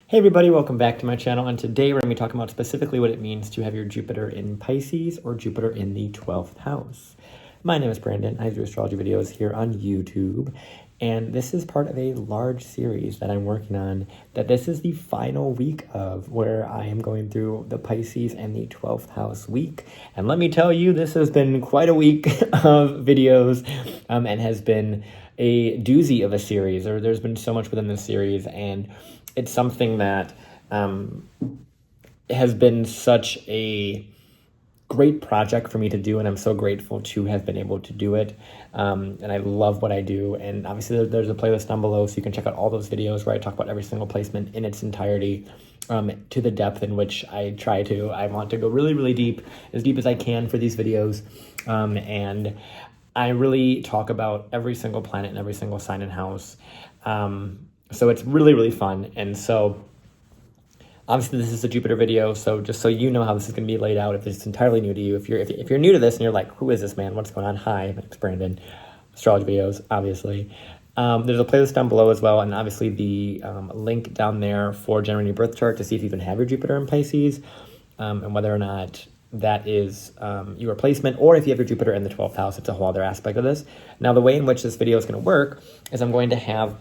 Hey everybody, welcome back to my channel, and today we're going to be talking about specifically what it means to have your Jupiter in Pisces or Jupiter in the 12th house. My name is Brandon. I do astrology videos here on YouTube, and this is part of a large series that I'm working on that this is the final week of, where I am going through the Pisces and the 12th house week. And let me tell you, this has been quite a week of videos and has been a doozy of a series. There's been so much within this series, and it's something that has been such a great project for me to do, and I'm so grateful to have been able to do it. And I love what I do. And obviously there's a playlist down below, so you can check out all those videos where I talk about every single placement in its entirety, to the depth in which I try to. I want to go really, really deep as I can for these videos. And I really talk about every single planet and every single sign and house. So it's really, really fun. And so obviously this is a Jupiter video, so just so you know how this is going to be laid out, if it's entirely new to you, if you're new to this and you're like, who is this man? What's going on? Hi, my name's Brandon. Astrology videos, obviously. There's a playlist down below as well, and obviously the link down there for generating your birth chart to see if you even have your Jupiter in Pisces, and whether or not that is your placement, or if you have your Jupiter in the 12th house. It's a whole other aspect of this. Now, the way in which this video is going to work is I'm going to have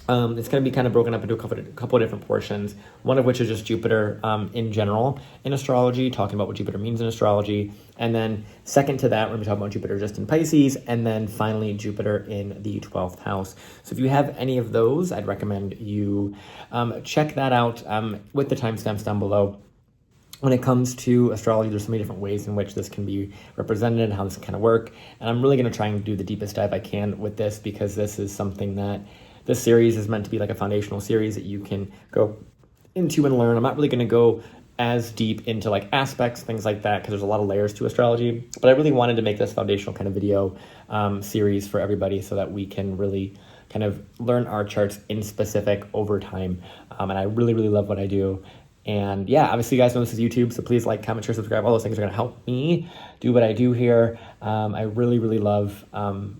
it's going to be kind of broken up into a couple of different portions, one of which is just Jupiter in general in astrology, talking about what Jupiter means in astrology. And then second to that, we're going to be talking about Jupiter just in Pisces, and then finally Jupiter in the 12th house. So if you have any of those, I'd recommend you check that out with the timestamps down below. When it comes to astrology, there's so many different ways in which this can be represented and how this can kind of work. And I'm really going to try and do the deepest dive I can with this, because this is something that this series is meant to be like a foundational series that you can go into and learn. I'm not really going to go as deep into like aspects, things like that, because there's a lot of layers to astrology. But I really wanted to make this foundational kind of video series for everybody, so that we can really kind of learn our charts in specific over time. And I really, really love what I do. And yeah, obviously you guys know this is YouTube, so please like, comment, share, subscribe. All those things are going to help me do what I do here. I really, really love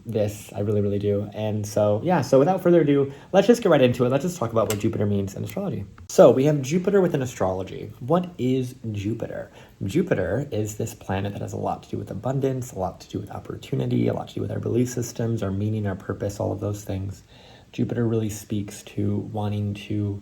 this. I really, really do. And so yeah, so without further ado, let's just get right into it. Let's just talk about what Jupiter means in astrology. So we have Jupiter within astrology. What is Jupiter? Jupiter is this planet that has a lot to do with abundance, a lot to do with opportunity, a lot to do with our belief systems, our meaning, our purpose, all of those things. Jupiter really speaks to wanting to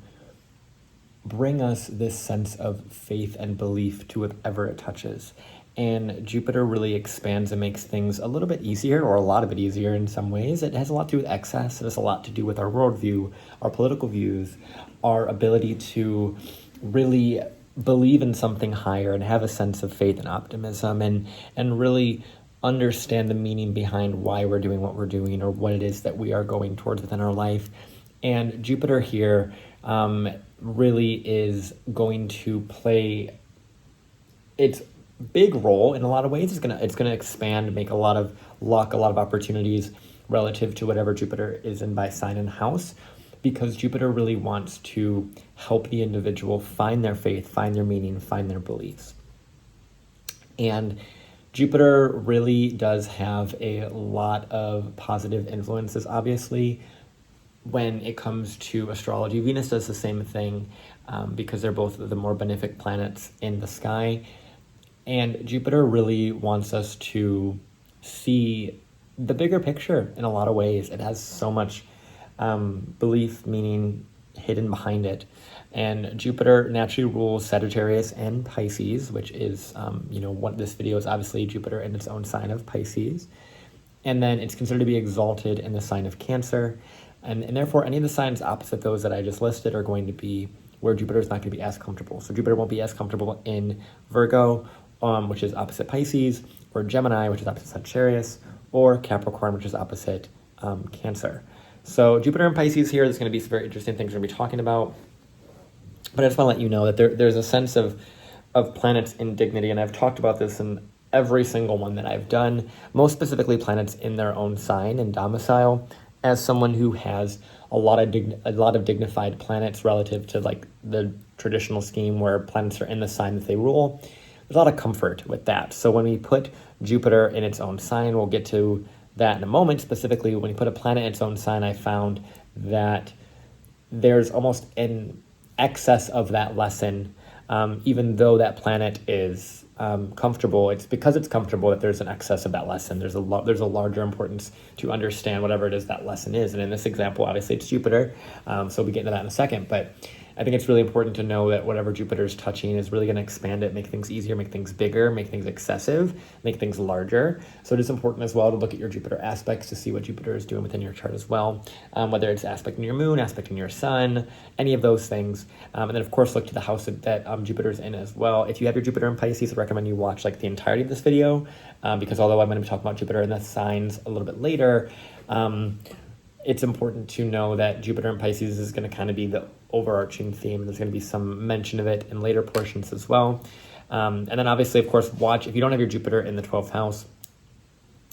bring us this sense of faith and belief to whatever it touches. And Jupiter really expands and makes things a little bit easier, or a lot of it easier in some ways. It has a lot to do with excess. It has a lot to do with our worldview, our political views, our ability to really believe in something higher and have a sense of faith and optimism, and really understand the meaning behind why we're doing what we're doing, or what it is that we are going towards within our life. And Jupiter here really is going to play its big role in a lot of ways. It's gonna expand, make a lot of luck, a lot of opportunities relative to whatever Jupiter is in by sign and house, because Jupiter really wants to help the individual find their faith, find their meaning, find their beliefs. And Jupiter really does have a lot of positive influences, obviously, when it comes to astrology. Venus does the same thing, because they're both the more benefic planets in the sky. And Jupiter really wants us to see the bigger picture in a lot of ways. It has so much belief, meaning hidden behind it. And Jupiter naturally rules Sagittarius and Pisces, which is, what this video is obviously Jupiter in its own sign of Pisces. And then it's considered to be exalted in the sign of Cancer. And therefore, any of the signs opposite those that I just listed are going to be where Jupiter is not going to be as comfortable. So Jupiter won't be as comfortable in Virgo, which is opposite Pisces, or Gemini, which is opposite Sagittarius, or Capricorn, which is opposite Cancer. So Jupiter and Pisces here, there's going to be some very interesting things we're going to be talking about. But I just want to let you know that there's a sense of planets in dignity, and I've talked about this in every single one that I've done, most specifically planets in their own sign and domicile. As someone who has a lot of dignified planets relative to like the traditional scheme where planets are in the sign that they rule, there's a lot of comfort with that. So when we put Jupiter in its own sign, we'll get to that in a moment. Specifically, when you put a planet in its own sign, I found that there's almost an excess of that lesson, even though that planet is comfortable. It's because it's comfortable that there's an excess of that lesson. There's a larger importance to understand whatever it is that lesson is. And in this example, obviously it's Jupiter. So we'll get into that in a second. But I think it's really important to know that whatever Jupiter is touching is really going to expand it, make things easier, make things bigger, make things excessive, make things larger. So it is important as well to look at your Jupiter aspects to see what Jupiter is doing within your chart as well, whether it's aspecting your moon, aspecting your sun, any of those things. And then, of course, look to the house that Jupiter's in as well. If you have your Jupiter in Pisces, I recommend you watch like the entirety of this video because although I'm going to be talking about Jupiter and the signs a little bit later, it's important to know that Jupiter in Pisces is going to kind of be the overarching theme. There's going to be some mention of it in later portions as well. And then obviously, of course, watch, if you don't have your Jupiter in the 12th house,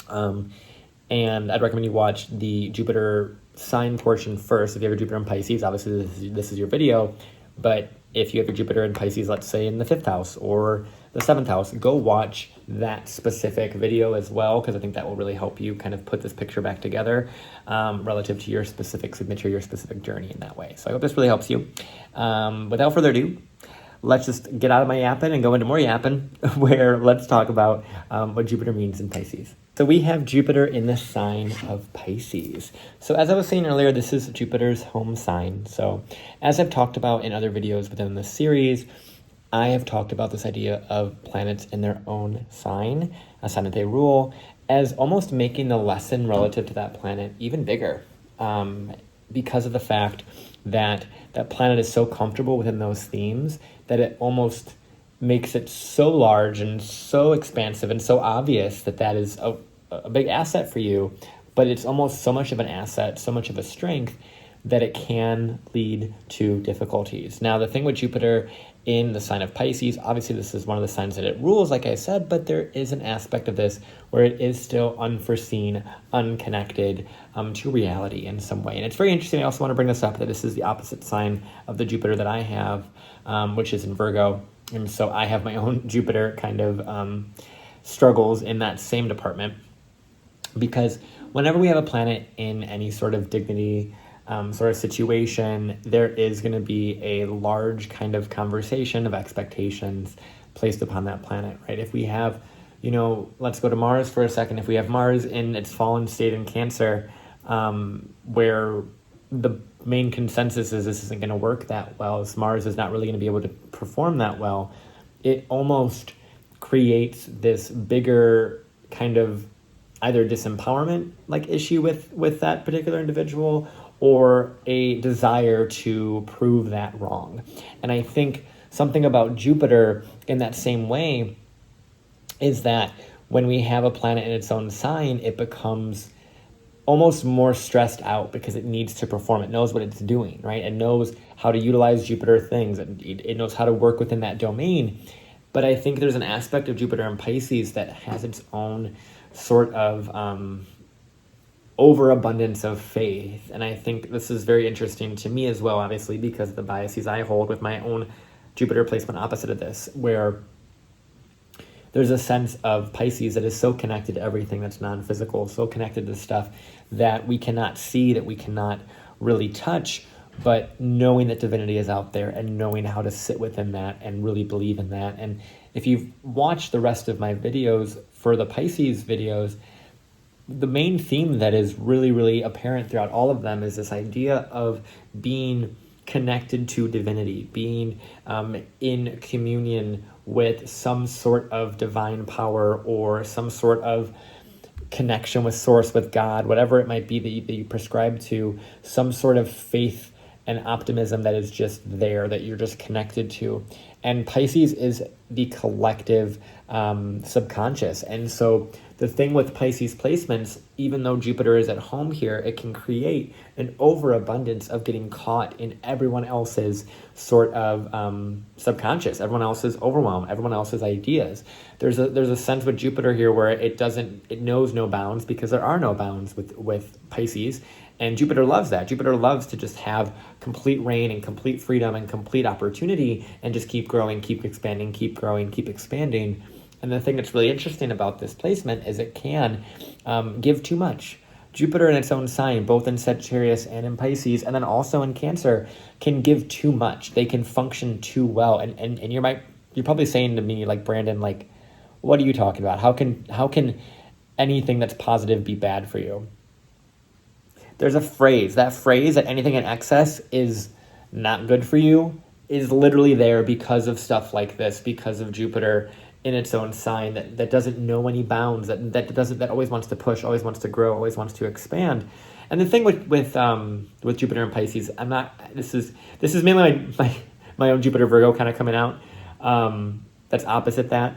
and I'd recommend you watch the Jupiter sign portion first. If you have your Jupiter in Pisces, obviously this is your video. But if you have your Jupiter in Pisces, let's say in the 5th house or the 7th house, go watch that specific video as well, because I think that will really help you kind of put this picture back together relative to your specific signature, your specific journey in that way. So I hope this really helps you. Without further ado, let's just get out of my yapping and go into more yapping, where let's talk about what Jupiter means in Pisces. So we have Jupiter in the sign of Pisces. So as I was saying earlier, this is Jupiter's home sign. So as I've talked about in other videos within this series, I have talked about this idea of planets in their own sign, a sign that they rule, as almost making the lesson relative to that planet even bigger, because of the fact that that planet is so comfortable within those themes that it almost makes it so large and so expansive and so obvious that that is a big asset for you, but it's almost so much of an asset, so much of a strength that it can lead to difficulties. Now, the thing with Jupiter in the sign of Pisces, obviously this is one of the signs that it rules, like I said, but there is an aspect of this where it is still unforeseen, unconnected to reality in some way. And it's very interesting. I also want to bring this up, that this is the opposite sign of the Jupiter that I have, which is in Virgo. And so I have my own Jupiter kind of struggles in that same department, because whenever we have a planet in any sort of dignity sort of situation, there is going to be a large kind of conversation of expectations placed upon that planet, right? If we have, let's go to Mars for a second. If we have Mars in its fallen state in Cancer, where the main consensus is this isn't going to work that well, as Mars is not really going to be able to perform that well, it almost creates this bigger kind of either disempowerment like issue with that particular individual, or a desire to prove that wrong. And I think something about Jupiter in that same way is that when we have a planet in its own sign, it becomes almost more stressed out because it needs to perform. It knows what it's doing, right? It knows how to utilize Jupiter things. It knows how to work within that domain. But I think there's an aspect of Jupiter in Pisces that has its own sort of overabundance of faith. And I think this is very interesting to me as well, obviously, because of the biases I hold with my own Jupiter placement opposite of this, where there's a sense of Pisces that is so connected to everything that's non-physical, so connected to stuff that we cannot see, that we cannot really touch, but knowing that divinity is out there and knowing how to sit within that and really believe in that. And if you've watched the rest of my videos for the Pisces videos, the main theme that is really, really apparent throughout all of them is this idea of being connected to divinity, being in communion with some sort of divine power or some sort of connection with source, with God, whatever it might be that you prescribe to, some sort of faith and optimism that is just there, that you're just connected to. And Pisces is the collective subconscious. And so the thing with Pisces placements, even though Jupiter is at home here, it can create an overabundance of getting caught in everyone else's sort of subconscious, everyone else's overwhelm, everyone else's ideas. There's a sense with Jupiter here where it knows no bounds, because there are no bounds with Pisces. And Jupiter loves that. Jupiter loves to just have complete reign and complete freedom and complete opportunity and just keep growing, keep expanding, keep growing, keep expanding. And the thing that's really interesting about this placement is it can give too much. Jupiter in its own sign, both in Sagittarius and in Pisces, and then also in Cancer, can give too much. They can function too well. And you're probably saying to me, like, Brandon, like, what are you talking about? How can anything that's positive be bad for you? There's a phrase. That phrase that anything in excess is not good for you is literally there because of stuff like this, because of Jupiter in its own sign that doesn't know any bounds, that always wants to push, always wants to grow, always wants to expand. And the thing with Jupiter and Pisces, this is mainly my own Jupiter Virgo kind of coming out. That's opposite that,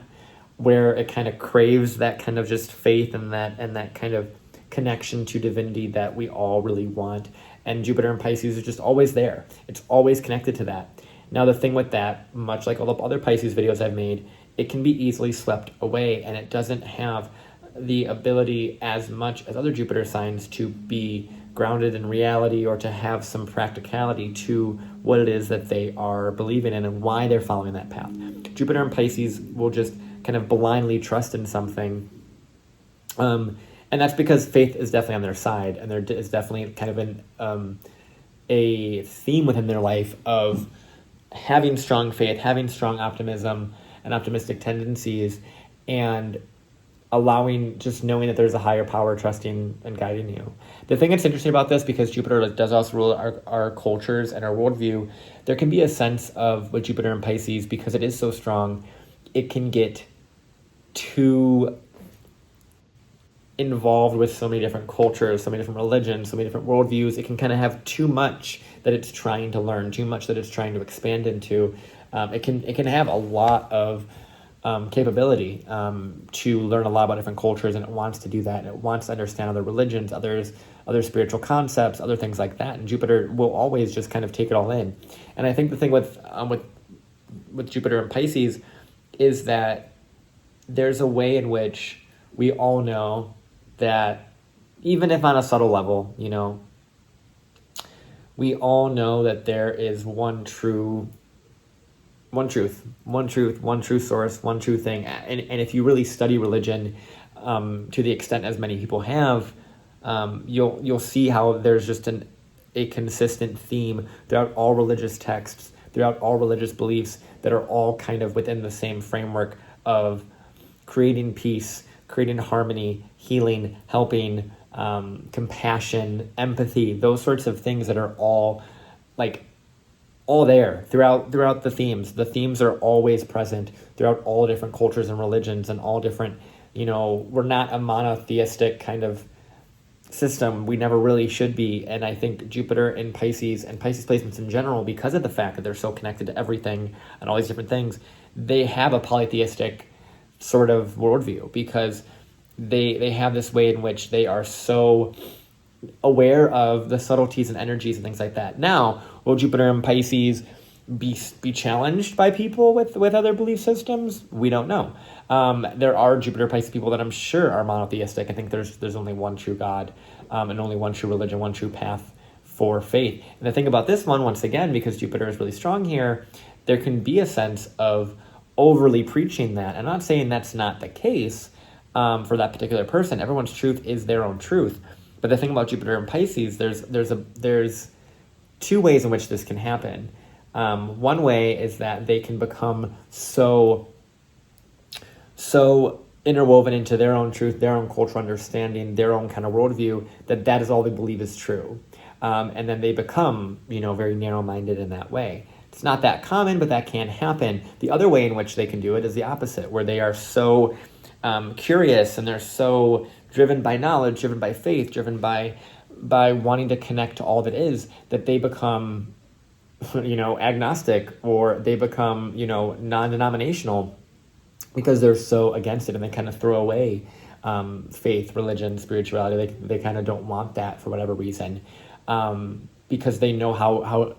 where it kind of craves that kind of just faith and that kind of connection to divinity that we all really want. And Jupiter and Pisces is just always there. It's always connected to that. Now, the thing with that, much like all the other Pisces videos I've made, it can be easily swept away, and it doesn't have the ability as much as other Jupiter signs to be grounded in reality or to have some practicality to what it is that they are believing in and why they're following that path. Jupiter and Pisces will just kind of blindly trust in something. And that's because faith is definitely on their side, and there is definitely kind of a theme within their life of having strong faith, having strong optimism and optimistic tendencies, and just knowing that there's a higher power trusting and guiding you. The thing that's interesting about this, because Jupiter does also rule our cultures and our worldview, there can be a sense of, with Jupiter and Pisces, because it is so strong, it can get too involved with so many different cultures, so many different religions, so many different worldviews. It can kind of have too much that it's trying to learn, too much that it's trying to expand into. It can have a lot of capability to learn a lot about different cultures, and it wants to do that. And it wants to understand other religions, other spiritual concepts, other things like that. And Jupiter will always just kind of take it all in. And I think the thing with Jupiter and Pisces is that there's a way in which we all know that, even if on a subtle level, we all know that there is one truth, one true source, one true thing. And if you really study religion to the extent as many people have, you'll see how there's just a consistent theme throughout all religious texts, throughout all religious beliefs, that are all kind of within the same framework of creating peace, creating harmony, healing, helping, compassion, empathy, those sorts of things that are all there throughout the themes. The themes are always present throughout all different cultures and religions and all different, we're not a monotheistic kind of system. We never really should be. And I think Jupiter and Pisces placements in general, because of the fact that they're so connected to everything and all these different things, they have a polytheistic sort of worldview, because they have this way in which they are so aware of the subtleties and energies and things like that. Now, will Jupiter and Pisces be challenged by people with other belief systems? We don't know. There are Jupiter Pisces people that I'm sure are monotheistic. I think there's only one true God, and only one true religion, one true path for faith. And the thing about this one, once again, because Jupiter is really strong here, there can be a sense of overly preaching that. I'm not saying that's not the case for that particular person. Everyone's truth is their own truth. But the thing about Jupiter and Pisces, there's two ways in which this can happen. One way is that they can become so interwoven into their own truth, their own cultural understanding, their own kind of worldview, that is all they believe is true. And then they become, very narrow-minded in that way. It's not that common, but that can happen. The other way in which they can do it is the opposite, where they are so curious, and they're so driven by knowledge, driven by faith, driven by wanting to connect to all that is, that they become, agnostic, or they become, non-denominational, because they're so against it, and they kind of throw away faith, religion, spirituality. They kind of don't want that for whatever reason, because they know how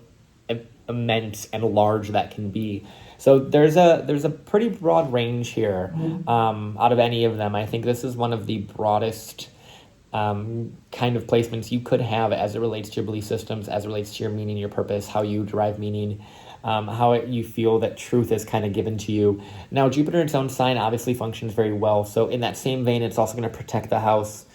immense and large that can be. So there's a pretty broad range here out of any of them. I think this is one of the broadest kind of placements you could have as it relates to your belief systems, as it relates to your meaning, your purpose, how you derive meaning, you feel that truth is kind of given to you. Now, Jupiter in its own sign obviously functions very well. So in that same vein, it's also going to protect the house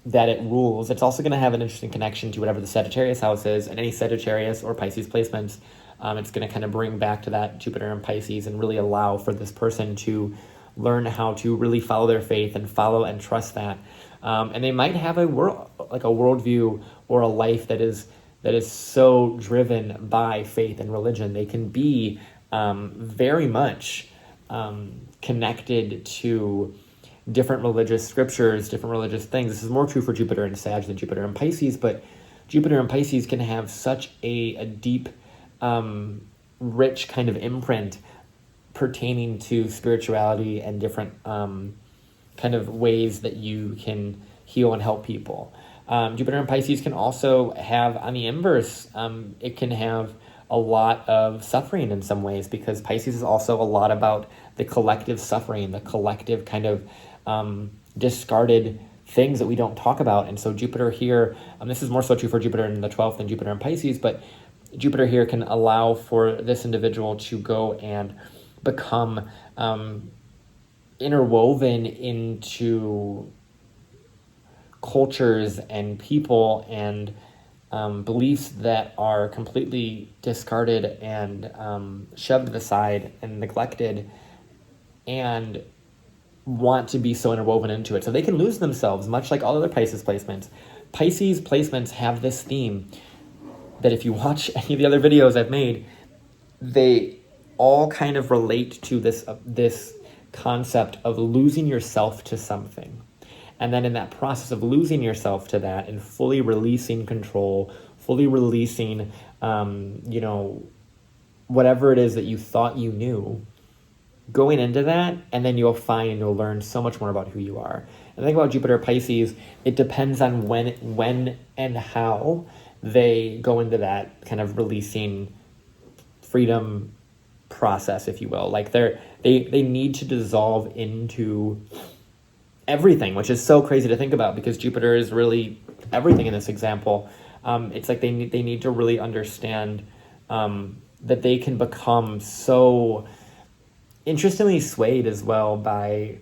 that it rules. It's also going to have an interesting connection to whatever the Sagittarius house is, and any Sagittarius or Pisces placements. It's going to kind of bring back to that Jupiter and Pisces and really allow for this person to learn how to really follow their faith and follow and trust that. And they might have a worldview or a life that is so driven by faith and religion. They can be very much connected to different religious scriptures, different religious things. This is more true for Jupiter and Sag than Jupiter and Pisces, but Jupiter and Pisces can have such a deep, rich kind of imprint pertaining to spirituality and different kind of ways that you can heal and help people. Jupiter and Pisces can also have, on the inverse, it can have a lot of suffering in some ways, because Pisces is also a lot about the collective suffering, the collective kind of discarded things that we don't talk about. And so Jupiter here, this is more so true for Jupiter in the 12th than Jupiter in Pisces, but Jupiter here can allow for this individual to go and become interwoven into cultures and people and beliefs that are completely discarded and shoved aside and neglected, and want to be so interwoven into it. So they can lose themselves, much like all other Pisces placements. Pisces placements have this theme that if you watch any of the other videos I've made, they all kind of relate to this concept of losing yourself to something. And then in that process of losing yourself to that and fully releasing control, fully releasing, whatever it is that you thought you knew, going into that, and then you'll find and you'll learn so much more about who you are. And the thing about Jupiter Pisces, it depends on when and how they go into that kind of releasing freedom process, if you will. Like they need to dissolve into everything, which is so crazy to think about, because Jupiter is really everything in this example. It's like they need to really understand that they can become so interestingly swayed as well by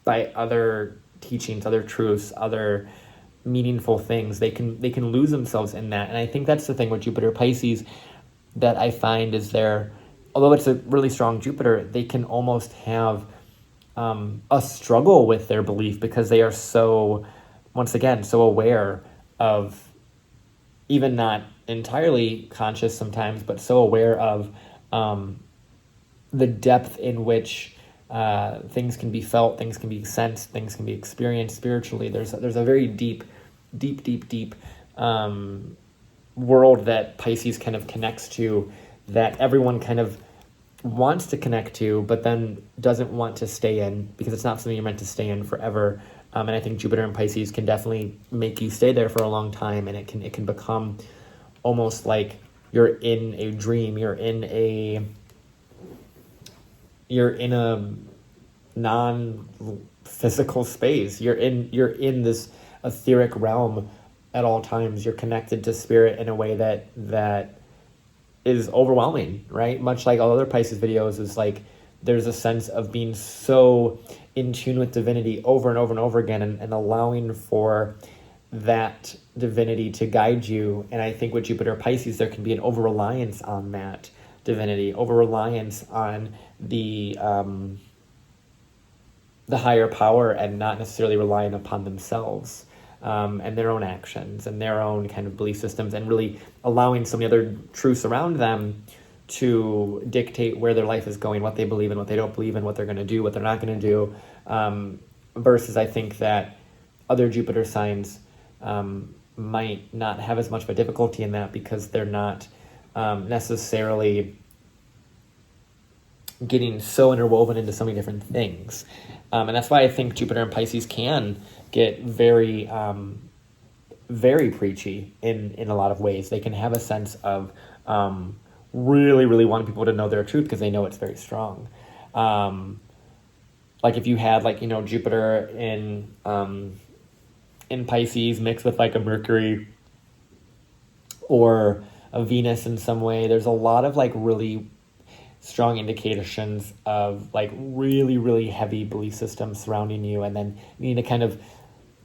other teachings, other truths, other meaningful things. They can lose themselves in that. And I think that's the thing with Jupiter Pisces that I find is although it's a really strong Jupiter, they can almost have a struggle with their belief, because they are so, once again, so aware of, even not entirely conscious sometimes, but so aware of the depth in which things can be felt, things can be sensed, things can be experienced spiritually. There's a very deep world that Pisces kind of connects to, that everyone kind of wants to connect to, but then doesn't want to stay in, because it's not something you're meant to stay in forever. And I think Jupiter and Pisces can definitely make you stay there for a long time, and it can become almost like you're in a dream, you're in a non-physical space. You're in this etheric realm at all times. You're connected to spirit in a way that is overwhelming, right? Much like all other Pisces videos, is like there's a sense of being so in tune with divinity over and over and over again, and allowing for that divinity to guide you. And I think with Jupiter Pisces, there can be an over-reliance on that divinity, over-reliance on the higher power, and not necessarily relying upon themselves and their own actions and their own kind of belief systems, and really allowing so many other truths around them to dictate where their life is going, what they believe in, what they don't believe in, what they're going to do, what they're not going to do. Versus I think that other Jupiter signs might not have as much of a difficulty in that, because they're not necessarily getting so interwoven into so many different things. And that's why I think Jupiter and Pisces can get very, very preachy in a lot of ways. They can have a sense of really, really wanting people to know their truth, because they know it's very strong. Like if you had Jupiter in Pisces mixed with like a Mercury or a Venus in some way, there's a lot of like really strong indications of like really, really heavy belief systems surrounding you, and then you need to kind of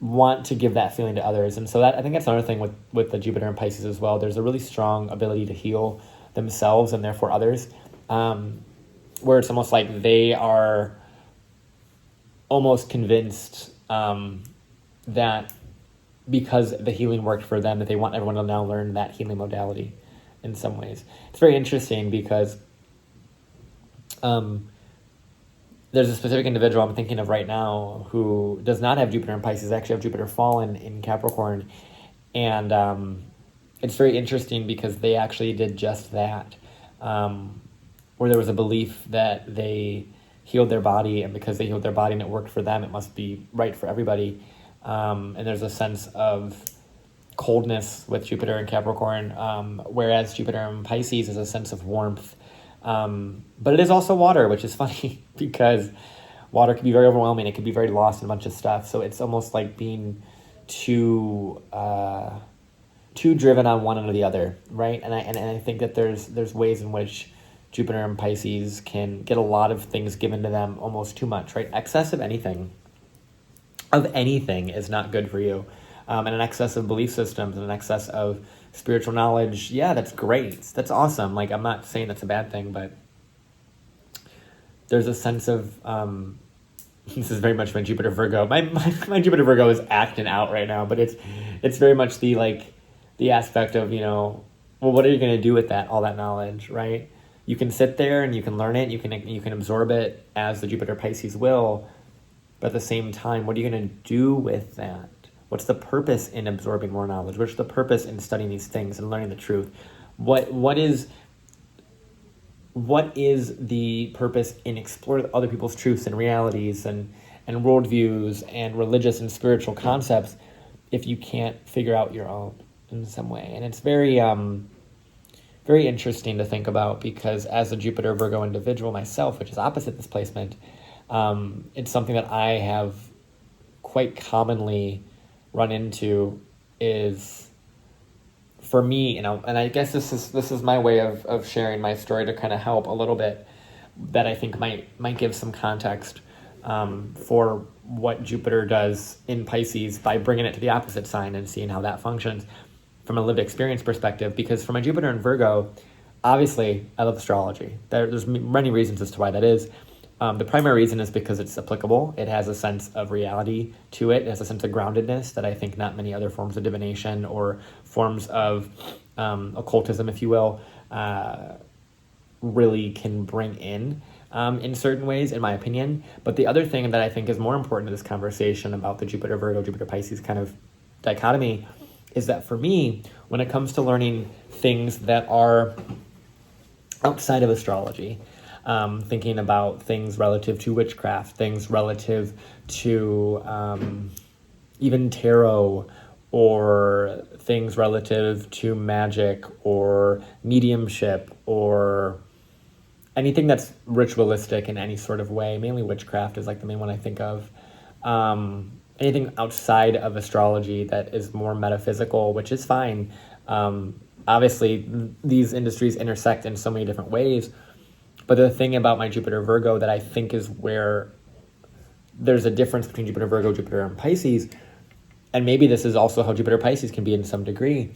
want to give that feeling to others. And so that, I think that's another thing with the Jupiter and Pisces as well. There's a really strong ability to heal themselves and therefore others, where it's almost like they are almost convinced that because the healing worked for them, that they want everyone to now learn that healing modality in some ways. It's very interesting because there's a specific individual I'm thinking of right now who does not have Jupiter in Pisces, actually have Jupiter fallen in Capricorn. And it's very interesting because they actually did just that, where there was a belief that they healed their body, and because they healed their body and it worked for them, it must be right for everybody. And there's a sense of coldness with Jupiter in Capricorn, whereas Jupiter in Pisces is a sense of warmth. But it is also water, which is funny because water can be very overwhelming. It can be very lost in a bunch of stuff. So it's almost like being too driven on one or the other, right? And I think that there's ways in which Jupiter and Pisces can get a lot of things given to them almost too much, right? Excess of anything is not good for you. And an excess of belief systems and an excess of spiritual knowledge, yeah, that's great. That's awesome. Like, I'm not saying that's a bad thing, but there's a sense of, this is very much my Jupiter Virgo. My Jupiter Virgo is acting out right now, but it's very much the aspect of, well, what are you going to do with all that knowledge, right? You can sit there and you can learn it, you can absorb it as the Jupiter Pisces will, but at the same time, what are you going to do with that? What's the purpose in absorbing more knowledge? What's the purpose in studying these things and learning the truth? What is the purpose in exploring other people's truths and realities and worldviews and religious and spiritual concepts if you can't figure out your own in some way? And it's very very interesting to think about, because as a Jupiter Virgo individual myself, which is opposite this placement, it's something that I have quite commonly run into is, for me, and I guess this is my way of sharing my story to kind of help a little bit, that I think might give some context for what Jupiter does in Pisces by bringing it to the opposite sign and seeing how that functions from a lived experience perspective. Because for my Jupiter in Virgo, obviously I love astrology. There's many reasons as to why that is. The primary reason is because it's applicable. It has a sense of reality to it. It has a sense of groundedness that I think not many other forms of divination or forms of occultism, if you will, really can bring in certain ways, in my opinion. But the other thing that I think is more important to this conversation about the Jupiter Virgo, Jupiter Pisces kind of dichotomy is that for me, when it comes to learning things that are outside of astrology, thinking about things relative to witchcraft, things relative to even tarot, or things relative to magic or mediumship, or anything that's ritualistic in any sort of way. Mainly witchcraft is like the main one I think of. Anything outside of astrology that is more metaphysical, which is fine. Obviously, these industries intersect in so many different ways. But the thing about my Jupiter Virgo that I think is where there's a difference between Jupiter Virgo, Jupiter and Pisces, and maybe this is also how Jupiter Pisces can be in some degree,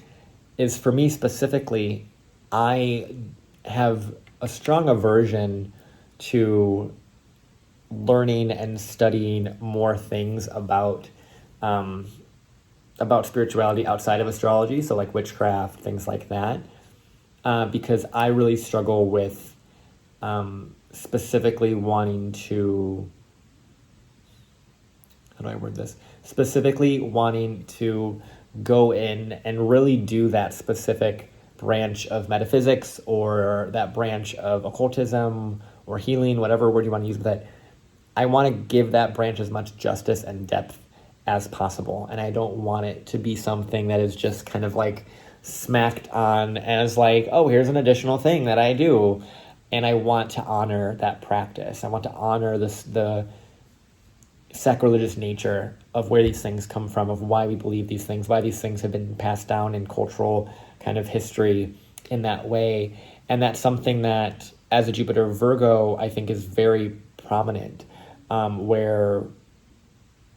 is for me specifically, I have a strong aversion to learning and studying more things about spirituality outside of astrology, so like witchcraft, things like that, because I really struggle with specifically wanting to, how do I word this? Specifically wanting to go in and really do that specific branch of metaphysics or that branch of occultism or healing, whatever word you want to use with it. I want to give that branch as much justice and depth as possible. And I don't want it to be something that is just kind of like smacked on as like, oh, here's an additional thing that I do. And I want to honor that practice. I want to honor the sacrilegious nature of where these things come from, of why we believe these things, why these things have been passed down in cultural kind of history in that way. And that's something that, as a Jupiter Virgo, I think is very prominent, where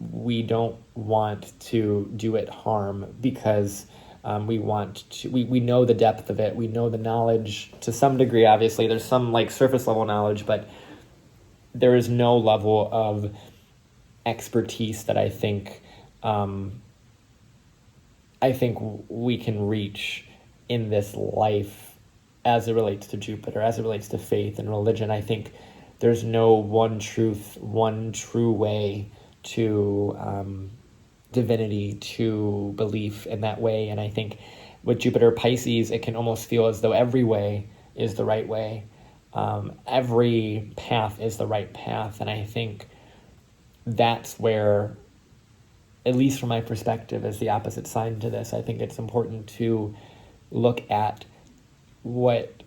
we don't want to do it harm because we know the depth of it. We know the knowledge to some degree. Obviously, there's some like surface level knowledge, but there is no level of expertise that I think we can reach in this life as it relates to Jupiter, as it relates to faith and religion. I think there's no one truth, one true way to divinity, to belief in that way. And I think with Jupiter Pisces, it can almost feel as though every way is the right way. Every path is the right path. And I think that's where, at least from my perspective as the opposite sign to this, I think it's important to look at what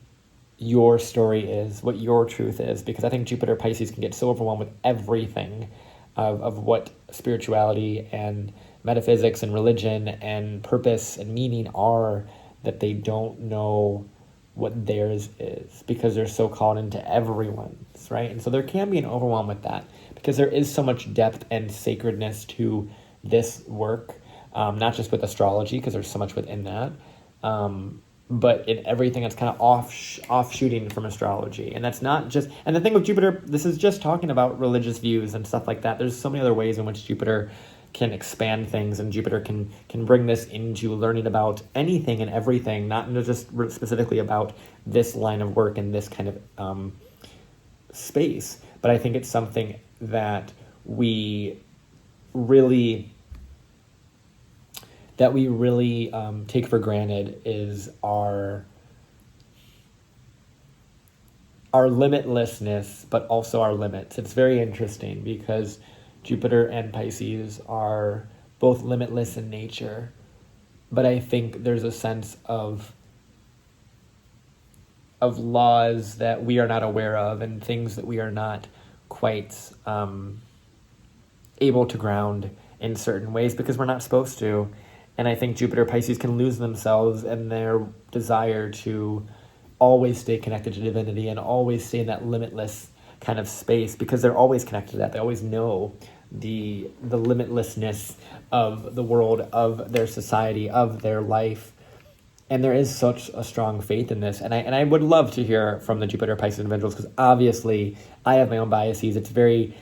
your story is, what your truth is, because I think Jupiter Pisces can get so overwhelmed with everything of what spirituality and metaphysics and religion and purpose and meaning are, that they don't know what theirs is because they're so caught into everyone's, right? And so there can be an overwhelm with that because there is so much depth and sacredness to this work, not just with astrology, because there's so much within that, but in everything that's kind of offshooting from astrology. And that's not just, and the thing with Jupiter, this is just talking about religious views and stuff like that. There's so many other ways in which Jupiter can expand things, and Jupiter can bring this into learning about anything and everything, not just specifically about this line of work and this kind of space. But I think it's something that we really take for granted is our limitlessness, but also our limits. It's very interesting because Jupiter and Pisces are both limitless in nature, but I think there's a sense of laws that we are not aware of and things that we are not quite able to ground in certain ways because we're not supposed to. And I think Jupiter Pisces can lose themselves in their desire to always stay connected to divinity and always stay in that limitless kind of space because they're always connected to that. They always know the limitlessness of the world, of their society, of their life. And there is such a strong faith in this. And I would love to hear from the Jupiter Pisces individuals because obviously I have my own biases. It's very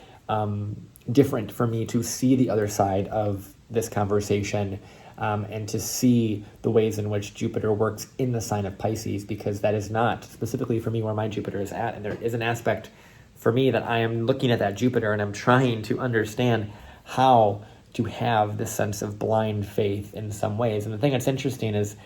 different for me to see the other side of this conversation and to see the ways in which Jupiter works in the sign of Pisces, because that is not specifically for me where my Jupiter is at. And there is an aspect for me that I am looking at that Jupiter and I'm trying to understand how to have this sense of blind faith in some ways. And the thing that's interesting is,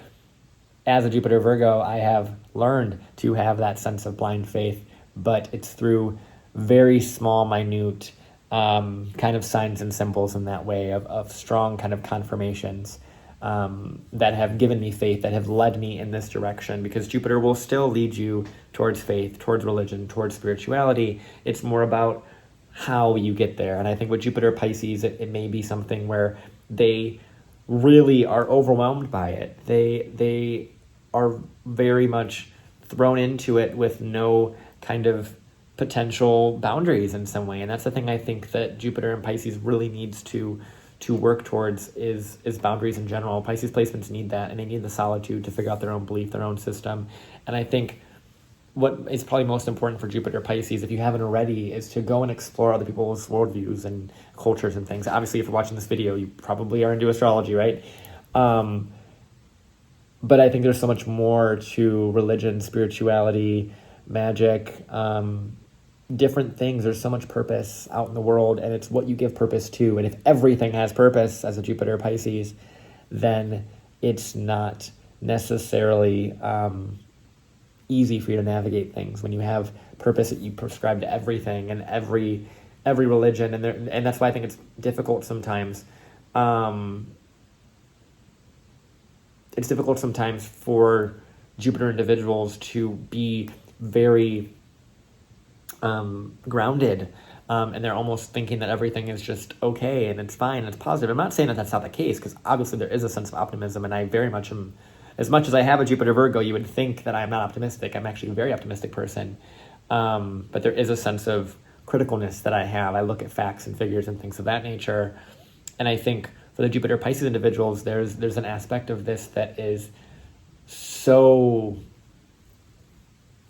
as a Jupiter Virgo, I have learned to have that sense of blind faith, but it's through very small, minute kind of signs and symbols in that way of strong kind of confirmations that have given me faith, that have led me in this direction, because Jupiter will still lead you towards faith, towards religion, towards spirituality. It's more about how you get there. And I think with Jupiter Pisces, it may be something where they really are overwhelmed by it. They are very much thrown into it with no kind of potential boundaries in some way. And that's the thing I think that Jupiter and Pisces really needs to work towards is boundaries in general. Pisces placements need that, and they need the solitude to figure out their own belief, their own system. And I think what is probably most important for Jupiter Pisces, if you haven't already, is to go and explore other people's worldviews and cultures and things. Obviously, if you're watching this video, you probably are into astrology, right? But I think there's so much more to religion, spirituality, magic, different things. There's so much purpose out in the world, and it's what you give purpose to. And if everything has purpose as a Jupiter Pisces, then it's not necessarily easy for you to navigate things when you have purpose that you prescribe to everything and every religion, and that's why I think it's difficult sometimes. It's difficult sometimes for Jupiter individuals to be very grounded, and they're almost thinking that everything is just okay and it's fine and it's positive. I'm not saying that that's not the case, because obviously there is a sense of optimism, and I very much am. As much as I have a Jupiter Virgo, you would think that I'm not optimistic. I'm actually a very optimistic person, but there is a sense of criticalness that I have. I look at facts and figures and things of that nature, And I think for the Jupiter Pisces individuals, there's an aspect of this that is so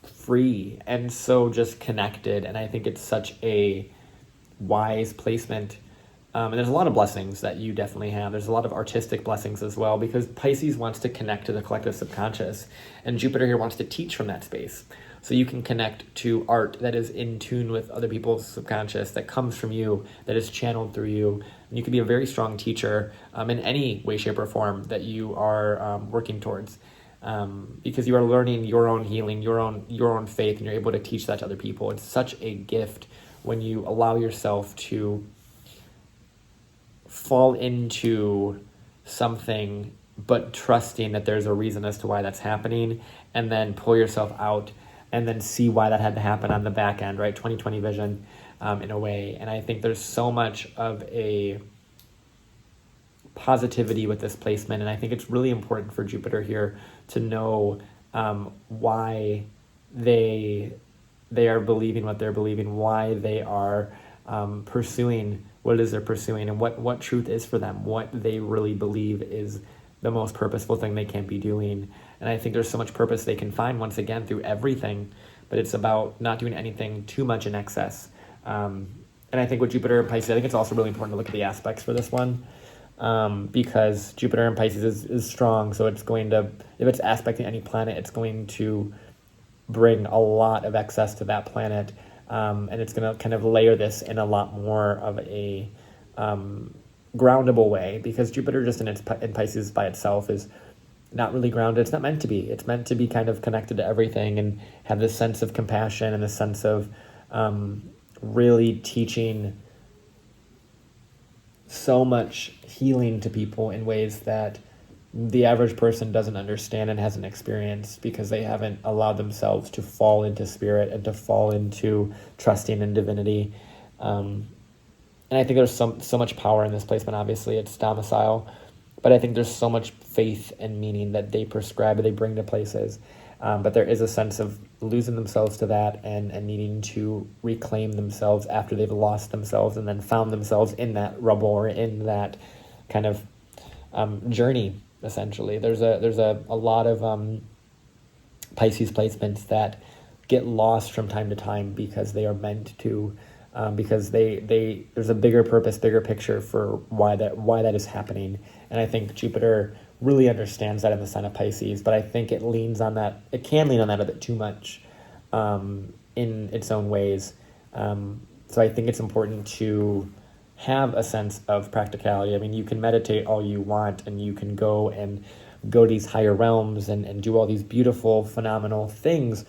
free and so just connected. And I think it's such a wise placement. And there's a lot of blessings that you definitely have. There's a lot of artistic blessings as well, because Pisces wants to connect to the collective subconscious, and Jupiter here wants to teach from that space. So you can connect to art that is in tune with other people's subconscious, that comes from you, that is channeled through you. And you can be a very strong teacher in any way, shape, or form that you are working towards, because you are learning your own healing, your own faith, and you're able to teach that to other people. It's such a gift when you allow yourself to fall into something, but trusting that there's a reason as to why that's happening, and then pull yourself out and then see why that had to happen on the back end, right? 2020 vision in a way. And I think there's so much of a positivity with this placement. And I think it's really important for Jupiter here to know why they are believing what they're believing, why they are pursuing what it is they're pursuing, and what truth is for them, what they really believe is the most purposeful thing they can be doing. And I think there's so much purpose they can find, once again, through everything, but it's about not doing anything too much in excess. And I think with Jupiter and Pisces, I think it's also really important to look at the aspects for this one, because Jupiter and Pisces is strong, so it's going to, if it's aspecting any planet, it's going to bring a lot of excess to that planet. And it's going to kind of layer this in a lot more of a groundable way, because Jupiter just in Pisces by itself is not really grounded. It's not meant to be. It's meant to be kind of connected to everything and have this sense of compassion and this sense of really teaching so much healing to people in ways that the average person doesn't understand and hasn't experienced, because they haven't allowed themselves to fall into spirit and to fall into trusting in divinity. And I think there's so much power in this placement. Obviously, it's domicile, but I think there's so much faith and meaning that they prescribe, they bring to places. But there is a sense of losing themselves to that and needing to reclaim themselves after they've lost themselves and then found themselves in that rubble or in that kind of journey. Essentially, there's a lot of Pisces placements that get lost from time to time because they are meant to, because there's a bigger purpose, bigger picture for why that is happening. And I think Jupiter really understands that in the sign of Pisces, but I think it can lean on that a bit too much in its own ways. So I think it's important to have a sense of practicality. I mean, you can meditate all you want, and you can go to these higher realms and do all these beautiful, phenomenal things.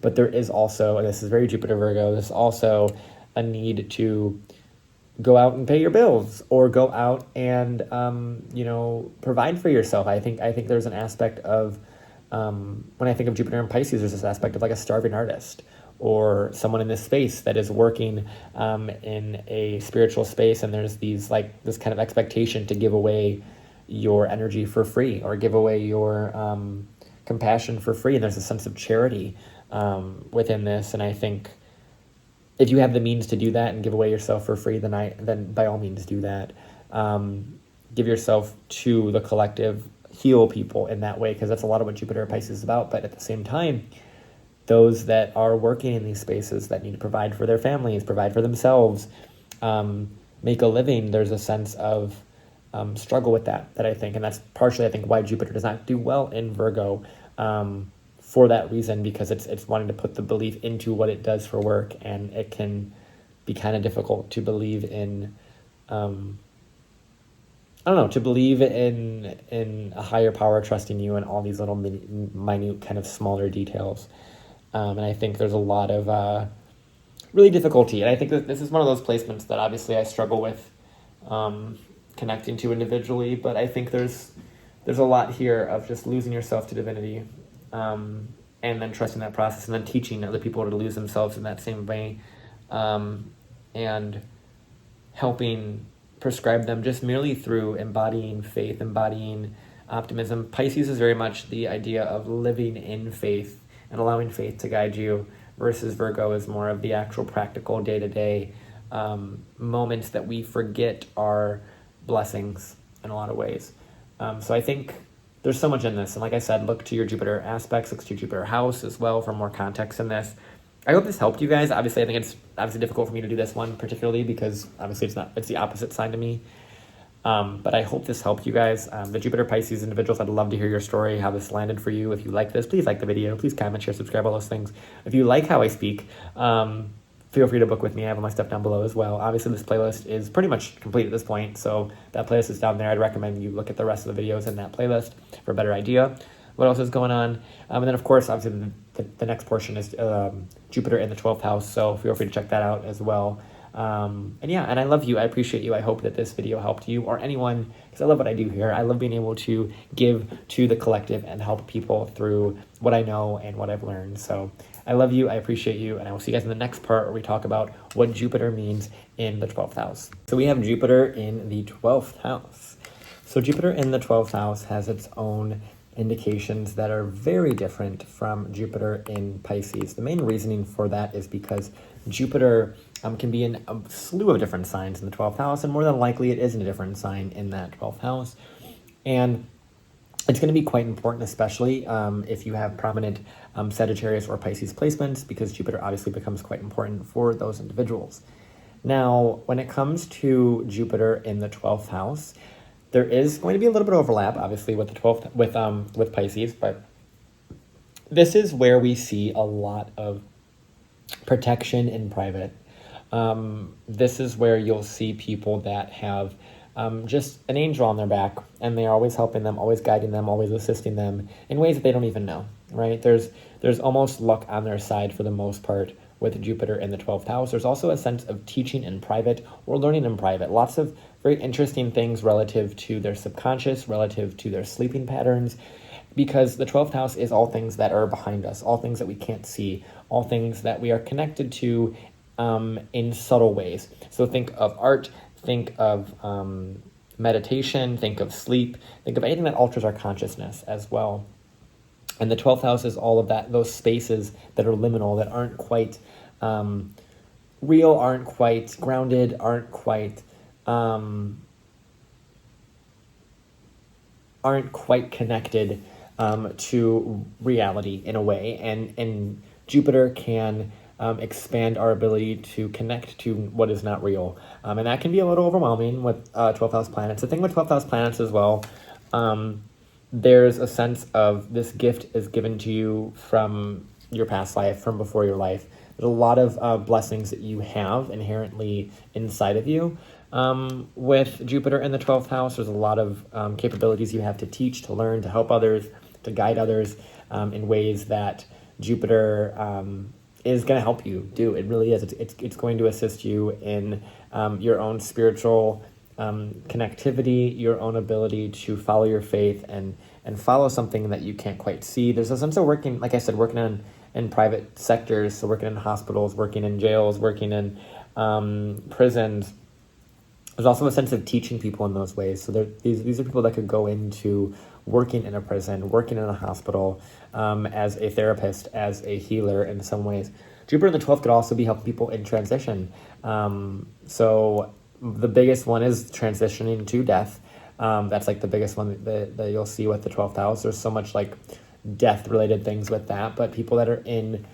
But there is also, and this is very Jupiter Virgo, there's also a need to go out and pay your bills, or go out and, provide for yourself. I think there's an aspect of, when I think of Jupiter and Pisces, there's this aspect of like a starving artist, or someone in this space that is working in a spiritual space, and there's this kind of expectation to give away your energy for free, or give away your compassion for free. And there's a sense of charity within this. And I think if you have the means to do that and give away yourself for free, then by all means do that. Give yourself to the collective, heal people in that way, because that's a lot of what Jupiter Pisces is about. But at the same time, those that are working in these spaces that need to provide for their families, provide for themselves, make a living, there's a sense of struggle with that I think. And that's partially, I think, why Jupiter does not do well in Virgo, for that reason, because it's wanting to put the belief into what it does for work, and it can be kind of difficult to believe in, to believe in a higher power trusting you and all these little minute kind of smaller details. And I think there's a lot of really difficulty. And I think that this is one of those placements that obviously I struggle with connecting to individually. But I think there's a lot here of just losing yourself to divinity, and then trusting that process, and then teaching other people to lose themselves in that same way, and helping prescribe them just merely through embodying faith, embodying optimism. Pisces is very much the idea of living in faith and allowing faith to guide you, versus Virgo is more of the actual practical day-to-day moments that we forget are blessings in a lot of ways. So I think there's so much in this. And like I said, look to your Jupiter aspects, look to your Jupiter house as well for more context in this. I hope this helped you guys. Obviously, I think it's obviously difficult for me to do this one particularly because obviously it's the opposite sign to me. But I hope this helped you guys. The Jupiter Pisces individuals, I'd love to hear your story, how this landed for you. If you like this, please like the video. Please comment, share, subscribe, all those things. If you like how I speak, feel free to book with me. I have all my stuff down below as well. Obviously, this playlist is pretty much complete at this point, so that playlist is down there. I'd recommend you look at the rest of the videos in that playlist for a better idea what else is going on. And then, of course, obviously, the next portion is Jupiter in the 12th house, so feel free to check that out as well. And yeah, and I love you. I appreciate you. I hope that this video helped you or anyone, because I love what I do here. I love being able to give to the collective and help people through what I know and what I've learned. So I love you. I appreciate you. And I will see you guys in the next part where we talk about what Jupiter means in the 12th house. So we have Jupiter in the 12th house. So Jupiter in the 12th house has its own indications that are very different from Jupiter in Pisces. The main reasoning for that is because Jupiter can be in a slew of different signs in the 12th house, and more than likely it is in a different sign in that 12th house. And it's going to be quite important, especially if you have prominent Sagittarius or Pisces placements, because Jupiter obviously becomes quite important for those individuals. Now, when it comes to Jupiter in the 12th house, there is going to be a little bit of overlap, obviously, with the 12th with Pisces, but this is where we see a lot of protection in private. This is where you'll see people that have just an angel on their back, and they're always helping them, always guiding them, always assisting them in ways that they don't even know, right? There's almost luck on their side for the most part with Jupiter in the 12th house. There's also a sense of teaching in private or learning in private. Lots of very interesting things relative to their subconscious, relative to their sleeping patterns, because the 12th house is all things that are behind us, all things that we can't see, all things that we are connected to in subtle ways. So think of art, think of meditation, think of sleep, think of anything that alters our consciousness as well. And the 12th house is all of that, those spaces that are liminal, that aren't quite real, aren't quite grounded, aren't quite connected to reality in a way. And Jupiter can expand our ability to connect to what is not real. And that can be a little overwhelming with 12th house planets. The thing with 12th house planets as well, there's a sense of this gift is given to you from your past life, from before your life. There's a lot of blessings that you have inherently inside of you. With Jupiter in the 12th house, there's a lot of capabilities you have to teach, to learn, to help others, to guide others in ways that Jupiter is going to help you do. It really is. It's going to assist you in your own spiritual connectivity, your own ability to follow your faith and follow something that you can't quite see. There's a sense of working, like I said, working in private sectors, so working in hospitals, working in jails, working in prisons. There's also a sense of teaching people in those ways. So these are people that could go into working in a prison, working in a hospital, as a therapist, as a healer in some ways. Jupiter in the 12th could also be helping people in transition. So the biggest one is transitioning to death. That's like the biggest one that you'll see with the 12th house. There's so much like death related things with that, but people that are in,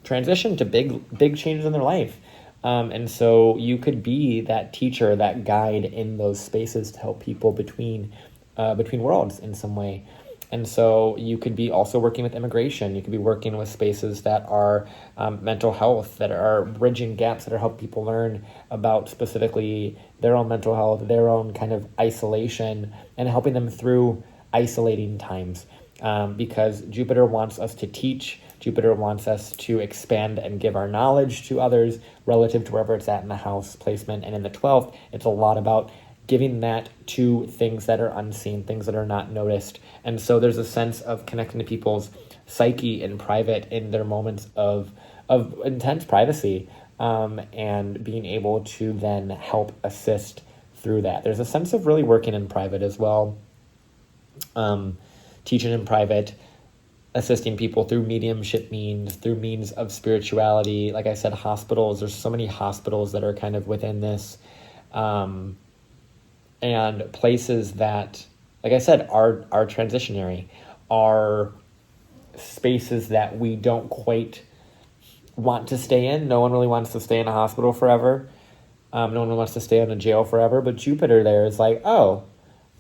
transition to big changes in their life. And so you could be that teacher, that guide in those spaces to help people between worlds in some way. And so you could be also working with immigration. You could be working with spaces that are mental health, that are bridging gaps, that are helping people learn about specifically their own mental health, their own kind of isolation, and helping them through isolating times. Because Jupiter wants us to teach. Jupiter wants us to expand and give our knowledge to others relative to wherever it's at in the house placement. And in the 12th, it's a lot about giving that to things that are unseen, things that are not noticed. And so there's a sense of connecting to people's psyche in private in their moments of intense privacy, and being able to then help assist through that. There's a sense of really working in private as well, teaching in private, assisting people through mediumship means, through means of spirituality. Like I said, hospitals, there's so many hospitals that are kind of within this and places that, like I said, are transitionary, are spaces that we don't quite want to stay in. No one really wants to stay in a hospital forever. No one really wants to stay in a jail forever. But Jupiter there is like, oh,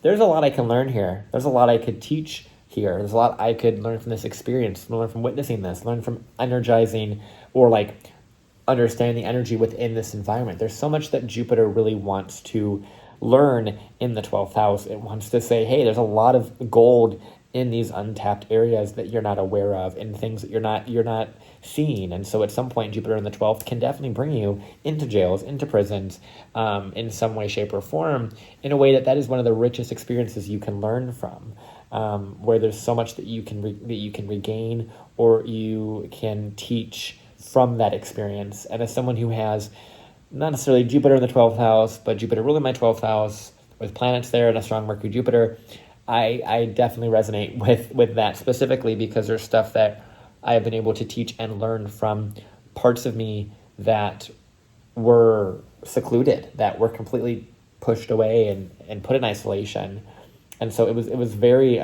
there's a lot I can learn here. There's a lot I could teach here. There's a lot I could learn from this experience, learn from witnessing this, learn from energizing or like understanding the energy within this environment. There's so much that Jupiter really wants to learn in the 12th house. It wants to say, hey, there's a lot of gold in these untapped areas that you're not aware of, and things that you're not seeing. And so at some point, Jupiter in the 12th can definitely bring you into jails, into prisons, in some way, shape, or form, in a way that is one of the richest experiences you can learn from, where there's so much that you can regain or you can teach from that experience. And as someone who has not necessarily Jupiter in the 12th house, but Jupiter ruling my 12th house with planets there and a strong Mercury Jupiter, I definitely resonate with that specifically, because there's stuff that I have been able to teach and learn from parts of me that were secluded, that were completely pushed away and put in isolation. And so it was very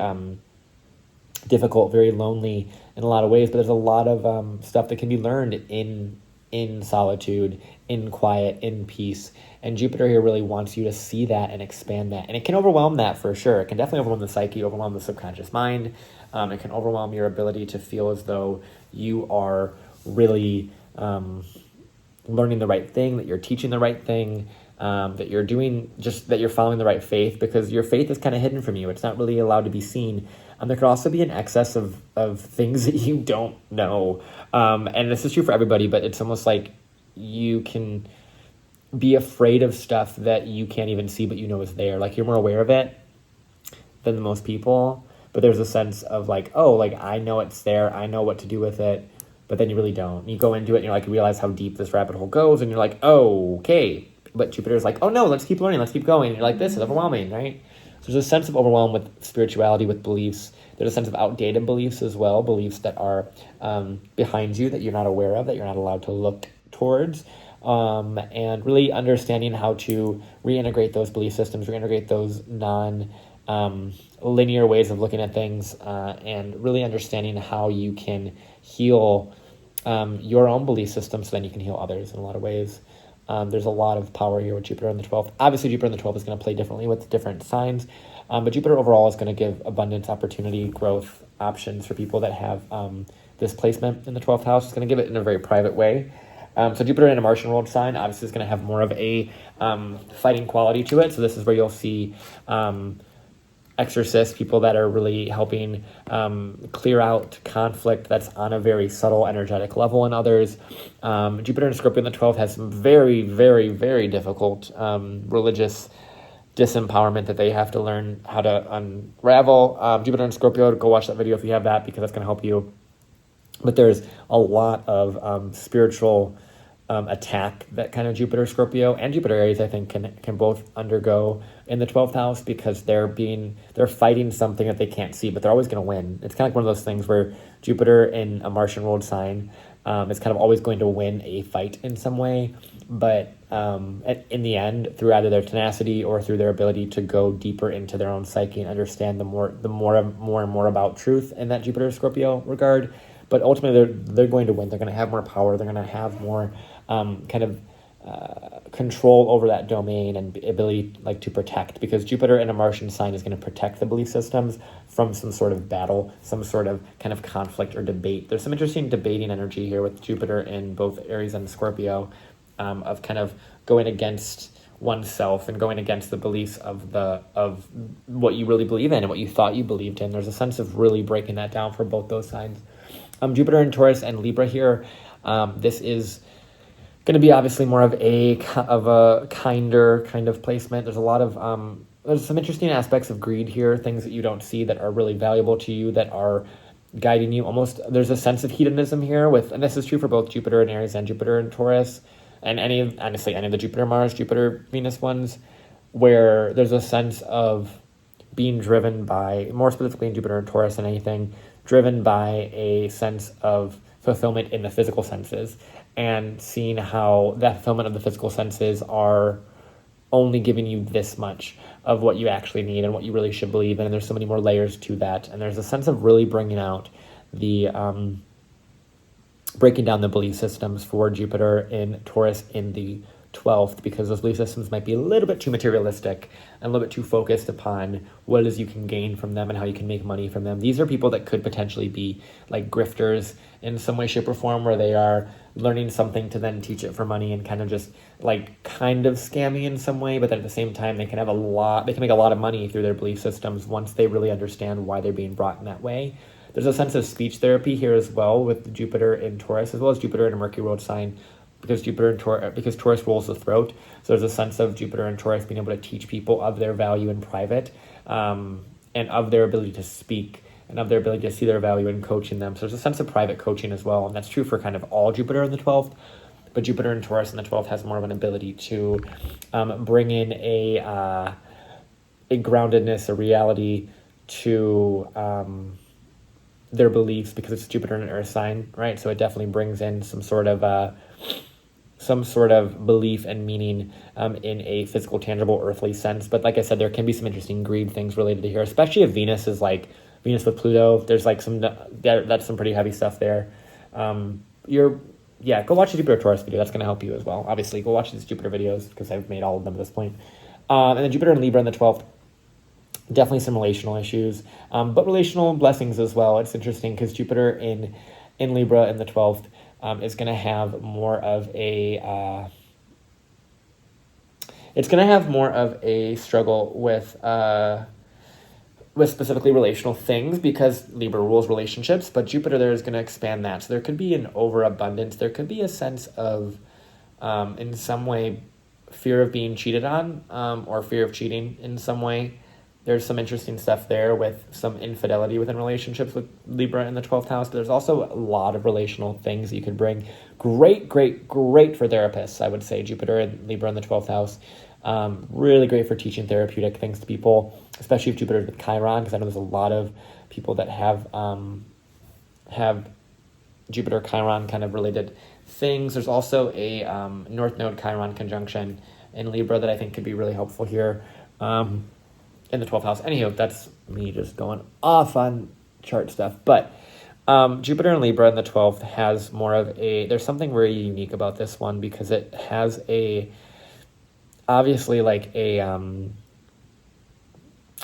difficult, very lonely in a lot of ways, but there's a lot of stuff that can be learned in solitude, in quiet, in peace. And Jupiter here really wants you to see that and expand that. And it can overwhelm that for sure. It can definitely overwhelm the psyche, overwhelm the subconscious mind. It can overwhelm your ability to feel as though you are really learning the right thing, that you're teaching the right thing, that you're doing, just that you're following the right faith, because your faith is kind of hidden from you. It's not really allowed to be seen. There could also be an excess of things that you don't know. And this is true for everybody, but it's almost like you can be afraid of stuff that you can't even see, but you know is there. Like, you're more aware of it than most people, but there's a sense of like, oh, like I know it's there, I know what to do with it, but then you really don't. You go into it and you're like, you realize how deep this rabbit hole goes, and you're like, oh, okay. But Jupiter's like, oh no, let's keep learning, let's keep going. And you're like, this is overwhelming, right? So there's a sense of overwhelm with spirituality, with beliefs. There's a sense of outdated beliefs as well, beliefs that are behind you, that you're not aware of, that you're not allowed to look towards. And really understanding how to reintegrate those belief systems, reintegrate those linear ways of looking at things, and really understanding how you can heal your own belief system, so then you can heal others in a lot of ways. There's a lot of power here with Jupiter in the 12th. Obviously, Jupiter in the 12th is going to play differently with different signs, but Jupiter overall is going to give abundance, opportunity, growth, options for people that have this placement in the 12th house. It's going to give it in a very private way. So Jupiter in a Martian world sign obviously is going to have more of a fighting quality to it. So this is where you'll see exorcists, people that are really helping clear out conflict that's on a very subtle energetic level in others. Jupiter in Scorpio in the 12th has some very, very, very difficult religious disempowerment that they have to learn how to unravel. Jupiter in Scorpio, go watch that video if you have that, because that's going to help you. But there's a lot of spiritual attack that kind of Jupiter Scorpio and Jupiter Aries, I think, can both undergo in the 12th house, because they're fighting something that they can't see, but they're always going to win. It's kind of like one of those things where Jupiter in a Martian world sign is kind of always going to win a fight in some way, but in the end, through either their tenacity or through their ability to go deeper into their own psyche and understand the more and more about truth in that Jupiter Scorpio regard. But ultimately, they're going to win. They're going to have more power. They're going to have more control over that domain and ability to protect, because Jupiter in a Martian sign is going to protect the belief systems from some sort of battle, some sort of kind of conflict or debate. There's some interesting debating energy here with Jupiter in both Aries and Scorpio, of kind of going against oneself and going against the beliefs of what you really believe in and what you thought you believed in. There's a sense of really breaking that down for both those signs. Jupiter in Taurus and Libra here. This is going to be obviously more of a kinder kind of placement. There's a lot of there's some interesting aspects of greed here, things that you don't see that are really valuable to you, that are guiding you. Almost there's a sense of hedonism here and this is true for both Jupiter in Aries and Jupiter in Taurus, and any of the Jupiter Mars, Jupiter Venus ones, where there's a sense of being driven by, more specifically in Jupiter and Taurus than anything, driven by a sense of fulfillment in the physical senses, and seeing how that fulfillment of the physical senses are only giving you this much of what you actually need and what you really should believe in. And there's so many more layers to that. And there's a sense of really bringing out the, breaking down the belief systems for Jupiter in Taurus in the 12th, because those belief systems might be a little bit too materialistic and a little bit too focused upon what it is you can gain from them and how you can make money from them. These are people that could potentially be like grifters in some way, shape, or form, where they are learning something to then teach it for money and kind of just like kind of scammy in some way, but then at the same time they can make a lot of money through their belief systems once they really understand why they're being brought in that way. There's a sense of speech therapy here as well with Jupiter in Taurus, as well as Jupiter in a Mercury ruled sign, because Taurus rules the throat. So there's a sense of Jupiter and Taurus being able to teach people of their value in private, and of their ability to speak, and of their ability to see their value in coaching them. So there's a sense of private coaching as well, and that's true for kind of all Jupiter in the 12th. But Jupiter in Taurus in the 12th has more of an ability to bring in a groundedness, a reality to their beliefs, because it's Jupiter in an earth sign, right? So it definitely brings in some sort of belief and meaning in a physical, tangible, earthly sense. But like I said, there can be some interesting greed things related to here, especially if Venus is like Venus with Pluto. There's like that's some pretty heavy stuff there. Go watch the Jupiter Taurus video. That's going to help you as well. Obviously, go watch these Jupiter videos because I've made all of them at this point. And then Jupiter and Libra in the 12th. Definitely some relational issues, but relational blessings as well. It's interesting because Jupiter in Libra in the 12th is going to have more of a struggle with specifically relational things, because Libra rules relationships, but Jupiter there is going to expand that. So there could be an overabundance. There could be a sense of, in some way, fear of being cheated on, or fear of cheating in some way. There's some interesting stuff there with some infidelity within relationships with Libra in the 12th house. There's also a lot of relational things that you could bring. Great for therapists, I would say. Jupiter and Libra in the 12th house. Really great for teaching therapeutic things to people, especially if Jupiter is with Chiron, because I know there's a lot of people that have Jupiter Chiron kind of related things. There's also a North Node Chiron conjunction in Libra that I think could be really helpful here. In the 12th house. Anywho, that's me just going off on chart stuff. But Jupiter and Libra in the 12th has more of there's something very unique about this one, because it has obviously like a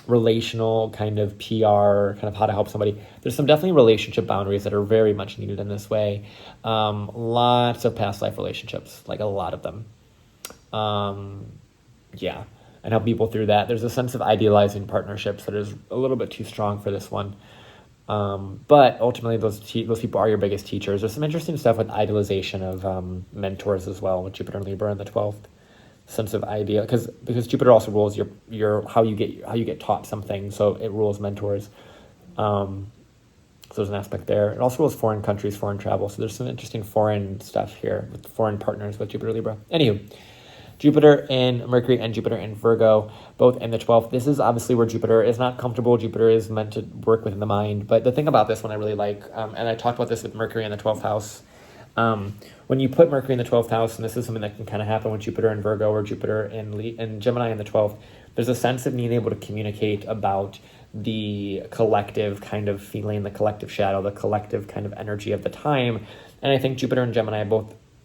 relational kind of PR, kind of how to help somebody. There's some definitely relationship boundaries that are very much needed in this way. Lots of past life relationships, like a lot of them. And help people through that. There's a sense of idealizing partnerships that is a little bit too strong for this one. But ultimately, those people are your biggest teachers. There's some interesting stuff with idealization of mentors as well, with Jupiter and Libra in the 12th. Sense of idea, because Jupiter also rules your how you get taught something, so it rules mentors. So there's an aspect there. It also rules foreign countries, foreign travel. So there's some interesting foreign stuff here with foreign partners with Jupiter Libra. Anywho, Jupiter in Mercury and Jupiter in Virgo, both in the 12th. This is obviously where Jupiter is not comfortable. Jupiter is meant to work within the mind. But the thing about this one I really like, and I talked about this with Mercury in the 12th house. When you put Mercury in the 12th house, and this is something that can kind of happen with Jupiter in Virgo or Jupiter in Gemini in the 12th, there's a sense of being able to communicate about the collective kind of feeling, the collective shadow, the collective kind of energy of the time. And I think Jupiter and Gemini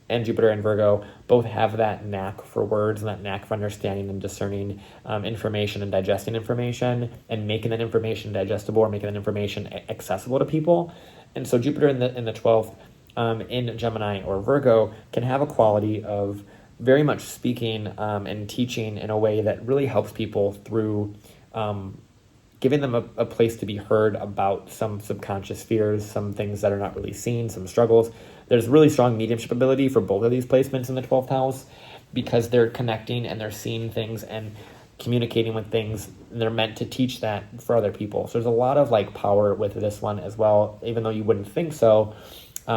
and Jupiter and Virgo both have that knack for words and that knack for understanding and discerning information and digesting information and making that information digestible or making that information accessible to people. And so Jupiter in the 12th in Gemini or Virgo can have a quality of very much speaking and teaching in a way that really helps people through giving them a place to be heard about some subconscious fears, some things that are not really seen, some struggles. There's really strong mediumship ability for both of these placements in the 12th house, because they're connecting and they're seeing things and communicating with things, and they're meant to teach that for other people. So there's a lot of like power with this one as well, even though you wouldn't think so,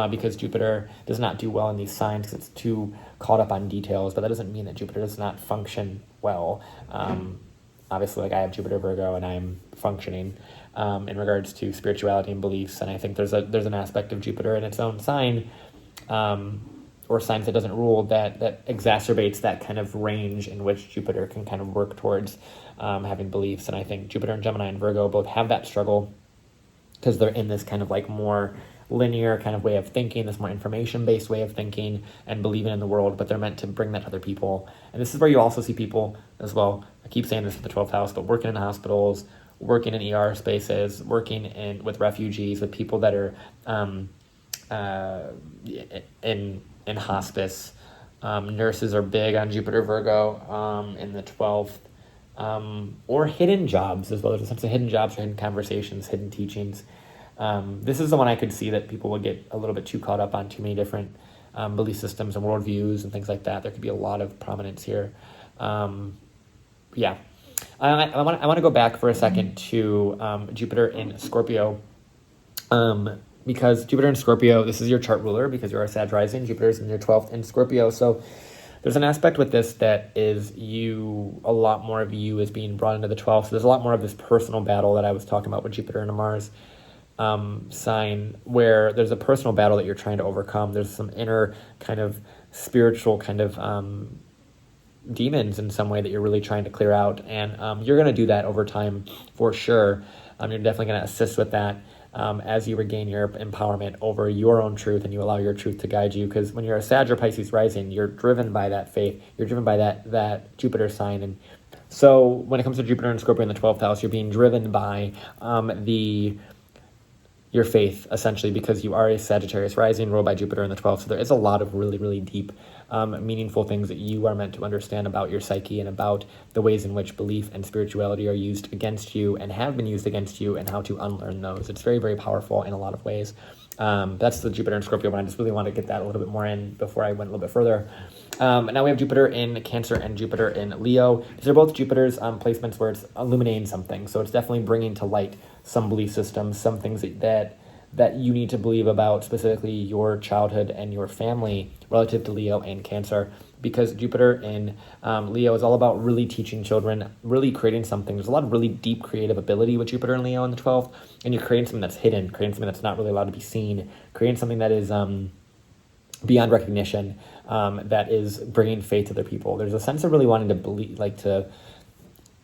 because Jupiter does not do well in these signs because it's too caught up on details. But that doesn't mean that Jupiter does not function well. Obviously, like I have Jupiter Virgo and I'm functioning in regards to spirituality and beliefs. And I think there's an aspect of Jupiter in its own sign or signs it doesn't rule that exacerbates that kind of range in which Jupiter can kind of work towards having beliefs. And I think Jupiter and Gemini and Virgo both have that struggle because they're in this kind of like more linear kind of way of thinking, this more information-based way of thinking and believing in the world, but they're meant to bring that to other people. And this is where you also see people as well, I keep saying this with the 12th house, but working in hospitals, working in ER spaces, working with refugees, with people that are in hospice. Nurses are big on Jupiter Virgo in the 12th. Or hidden jobs as well. There's a sense of hidden jobs or hidden conversations, hidden teachings. This is the one I could see that people would get a little bit too caught up on too many different belief systems and worldviews and things like that. There could be a lot of prominence here. Yeah. I want to go back for a second to Jupiter in Scorpio. Because Jupiter in Scorpio, this is your chart ruler because you're a Sag rising. Jupiter's in your 12th in Scorpio. So there's an aspect with this that is a lot more of you is being brought into the 12th. So there's a lot more of this personal battle that I was talking about with Jupiter and a Mars sign, where there's a personal battle that you're trying to overcome. There's some inner kind of spiritual kind of demons in some way that you're really trying to clear out. And you're going to do that over time for sure. You're definitely going to assist with that. As you regain your empowerment over your own truth and you allow your truth to guide you. Because when you're a Sag or Pisces rising, you're driven by that faith. You're driven by that Jupiter sign. And so when it comes to Jupiter and Scorpio in the 12th house, you're being driven by your faith, essentially, because you are a Sagittarius rising ruled by Jupiter in the 12th. So there is a lot of really, really deep, meaningful things that you are meant to understand about your psyche and about the ways in which belief and spirituality are used against you and have been used against you and how to unlearn those. It's very, very powerful in a lot of ways. That's the Jupiter and Scorpio one. I just really want to get that a little bit more in before I went a little bit further. Now we have Jupiter in Cancer and Jupiter in Leo. These are both Jupiter's placements where it's illuminating something. So it's definitely bringing to light some belief systems, some things that you need to believe about specifically your childhood and your family relative to Leo and Cancer, because Jupiter in Leo is all about really teaching children, really creating something. There's a lot of really deep creative ability with Jupiter and Leo in the 12th, and you're creating something that's hidden, creating something that's not really allowed to be seen, creating something that is beyond recognition, that is bringing faith to other people. There's a sense of really wanting to believe, like to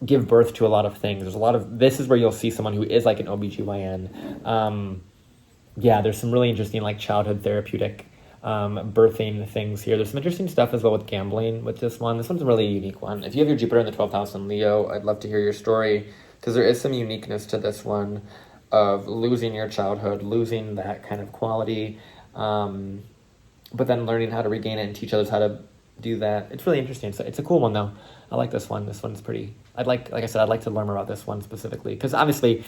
give birth to a lot of things. There's a lot of, this is where you'll see someone who is like an OBGYN. Yeah, there's some really interesting like childhood therapeutic birthing things here. There's some interesting stuff as well with gambling with this one. This one's a really unique one. If you have your Jupiter in the 12th house in Leo, I'd love to hear your story, because there is some uniqueness to this one of losing your childhood, losing that kind of quality, but then learning how to regain it and teach others how to do that. It's really interesting. So it's a cool one though. I like this one. This one's pretty, like I said, I'd like to learn more about this one specifically, because obviously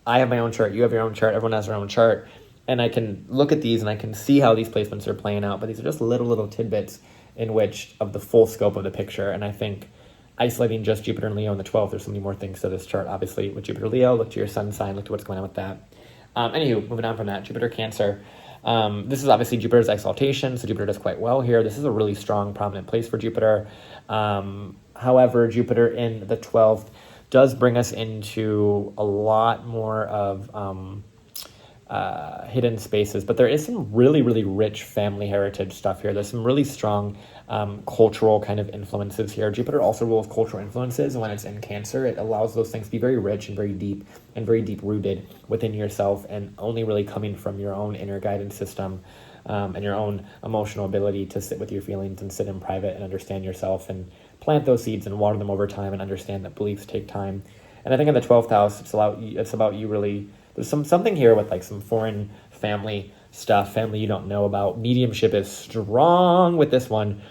I have my own chart, you have your own chart, everyone has their own chart, and I can look at these and I can see how these placements are playing out, but these are just little tidbits in which of the full scope of the picture. And I think isolating just Jupiter and Leo in the 12th, there's so many more things to this chart. Obviously with Jupiter Leo, look to your sun sign, look to what's going on with that. Anywho, moving on from that, Jupiter Cancer. This is obviously Jupiter's exaltation, so Jupiter does quite well here. This is a really strong, prominent place for Jupiter. However, Jupiter in the 12th does bring us into a lot more of hidden spaces, but there is some really, really rich family heritage stuff here. There's some really strong cultural kind of influences here. Jupiter also rules cultural influences, and when it's in Cancer, it allows those things to be very rich and very deep rooted within yourself, and only really coming from your own inner guidance system and your own emotional ability to sit with your feelings and sit in private and understand yourself and plant those seeds and water them over time and understand that beliefs take time. And I think in the 12th house, it's about you really, there's something here with like some foreign family stuff, family you don't know about. Mediumship is strong with this one,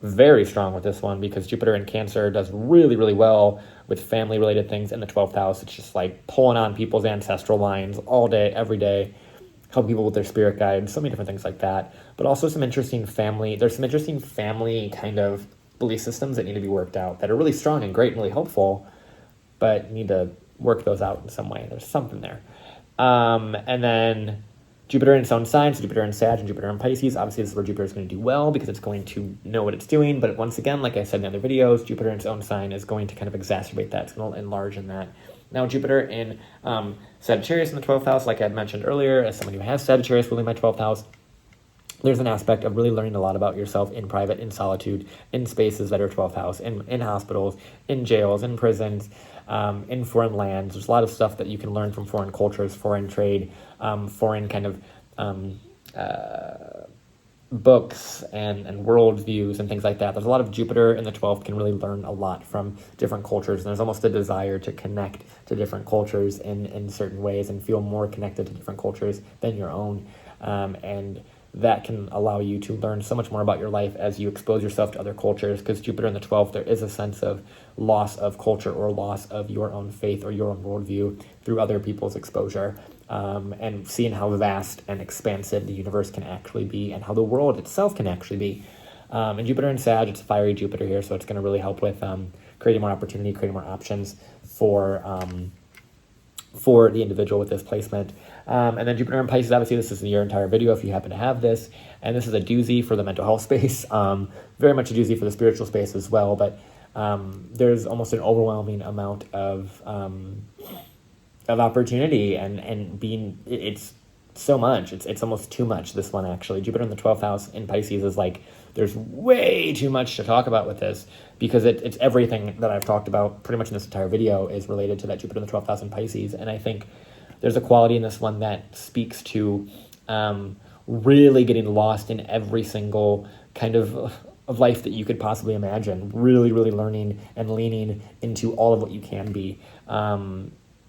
very strong with this one, because Jupiter in Cancer does really, really well with family related things in the 12th house. It's just like pulling on people's ancestral lines all day, every day, helping people with their spirit guides, so many different things like that. But also some interesting family kind of belief systems that need to be worked out, that are really strong and great and really helpful, but need to work those out in some way. There's something there. And then Jupiter in its own sign, so Jupiter in Sag and Jupiter in Pisces. Obviously, this is where Jupiter is going to do well, because it's going to know what it's doing. But once again, like I said in other videos, Jupiter in its own sign is going to kind of exacerbate that. It's going to enlarge in that. Now, Jupiter in Sagittarius in the 12th house, like I had mentioned earlier, as someone who has Sagittarius ruling my 12th house, there's an aspect of really learning a lot about yourself in private, in solitude, in spaces that are 12th house, in hospitals, in jails, in prisons, in foreign lands. There's a lot of stuff that you can learn from foreign cultures, foreign trade, foreign kind of books and world views and things like that. There's a lot of Jupiter in the 12th can really learn a lot from different cultures. And there's almost a desire to connect to different cultures in certain ways and feel more connected to different cultures than your own. And that can allow you to learn so much more about your life as you expose yourself to other cultures, because Jupiter in the 12th, there is a sense of loss of culture or loss of your own faith or your own worldview through other people's exposure, and seeing how vast and expansive the universe can actually be and how the world itself can actually be. And Jupiter in Sag, it's fiery Jupiter here, so it's going to really help with creating more opportunity, creating more options for the individual with this placement. And then Jupiter in Pisces, obviously this is your entire video if you happen to have this. And this is a doozy for the mental health space, very much a doozy for the spiritual space as well. But there's almost an overwhelming amount of opportunity and being, it's so much. It's almost too much, this one actually. Jupiter in the 12th house in Pisces is like, there's way too much to talk about with this, because it's everything that I've talked about pretty much in this entire video is related to that Jupiter in the 12th house in Pisces. And I think there's a quality in this one that speaks to really getting lost in every single kind of life that you could possibly imagine, really, really learning and leaning into all of what you can be.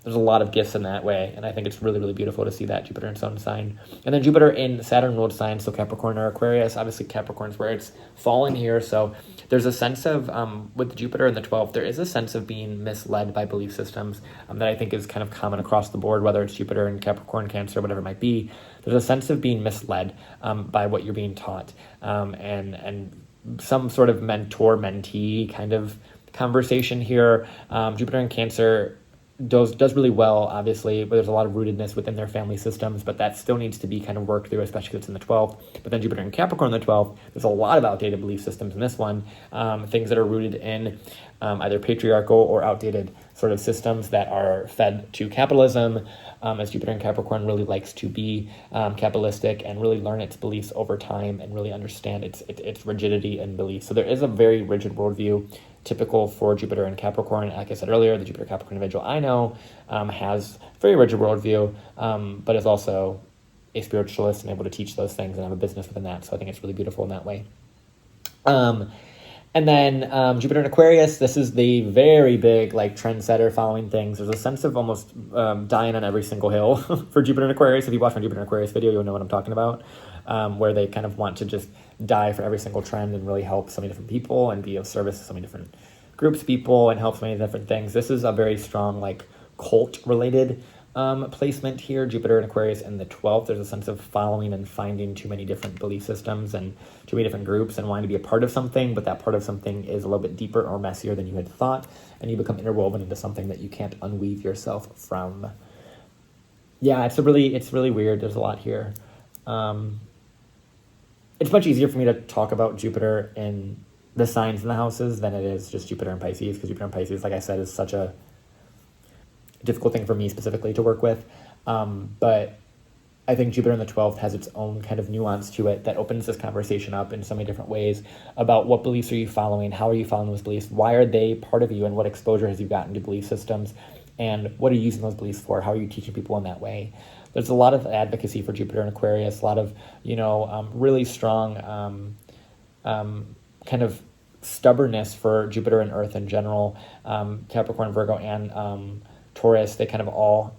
There's a lot of gifts in that way, and I think it's really, really beautiful to see that Jupiter in Sun sign. And then Jupiter in Saturn ruled signs, so Capricorn or Aquarius. Obviously, Capricorn's where it's fallen here, so there's a sense of, with Jupiter in the 12th, there is a sense of being misled by belief systems that I think is kind of common across the board, whether it's Jupiter in Capricorn, Cancer, whatever it might be. There's a sense of being misled by what you're being taught, and some sort of mentor-mentee kind of conversation here. Jupiter in Cancer does really well, obviously, but there's a lot of rootedness within their family systems, but that still needs to be kind of worked through, especially if it's in the 12th. But then Jupiter in Capricorn in the 12th, there's a lot of outdated belief systems in this one, things that are rooted in either patriarchal or outdated sort of systems that are fed to capitalism, as Jupiter in Capricorn really likes to be capitalistic and really learn its beliefs over time and really understand its rigidity and beliefs. So there is a very rigid worldview typical for Jupiter in Capricorn. Like I said earlier, the Jupiter Capricorn individual I know has very rigid worldview, but is also a spiritualist and able to teach those things and have a business within that. So I think it's really beautiful in that way. And then Jupiter in Aquarius, this is the very big like trendsetter following things. There's a sense of almost dying on every single hill for Jupiter in Aquarius. If you watch my Jupiter in Aquarius video, you'll know what I'm talking about, where they kind of want to just die for every single trend and really help so many different people and be of service to so many different groups of people and help so many different things. This is a very strong like cult-related placement here, Jupiter in Aquarius in the 12th. There's a sense of following and finding too many different belief systems and too many different groups and wanting to be a part of something, but that part of something is a little bit deeper or messier than you had thought, and you become interwoven into something that you can't unweave yourself from. Yeah, it's really weird. There's a lot here. It's much easier for me to talk about Jupiter in the signs in the houses than it is just Jupiter and Pisces, because Jupiter and Pisces, like I said, is such a difficult thing for me specifically to work with. But I think Jupiter in the 12th has its own kind of nuance to it that opens this conversation up in so many different ways about what beliefs are you following, how are you following those beliefs, why are they part of you, and what exposure has you gotten to belief systems, and what are you using those beliefs for, how are you teaching people in that way. There's a lot of advocacy for Jupiter in Aquarius, a lot of, really strong kind of stubbornness for Jupiter and Earth in general. Capricorn, Virgo, and Taurus, they kind of all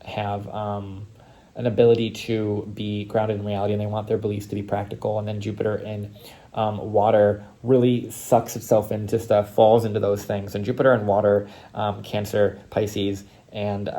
have an ability to be grounded in reality, and they want their beliefs to be practical. And then Jupiter in water really sucks itself into stuff, falls into those things. And Jupiter in water, Cancer, Pisces, and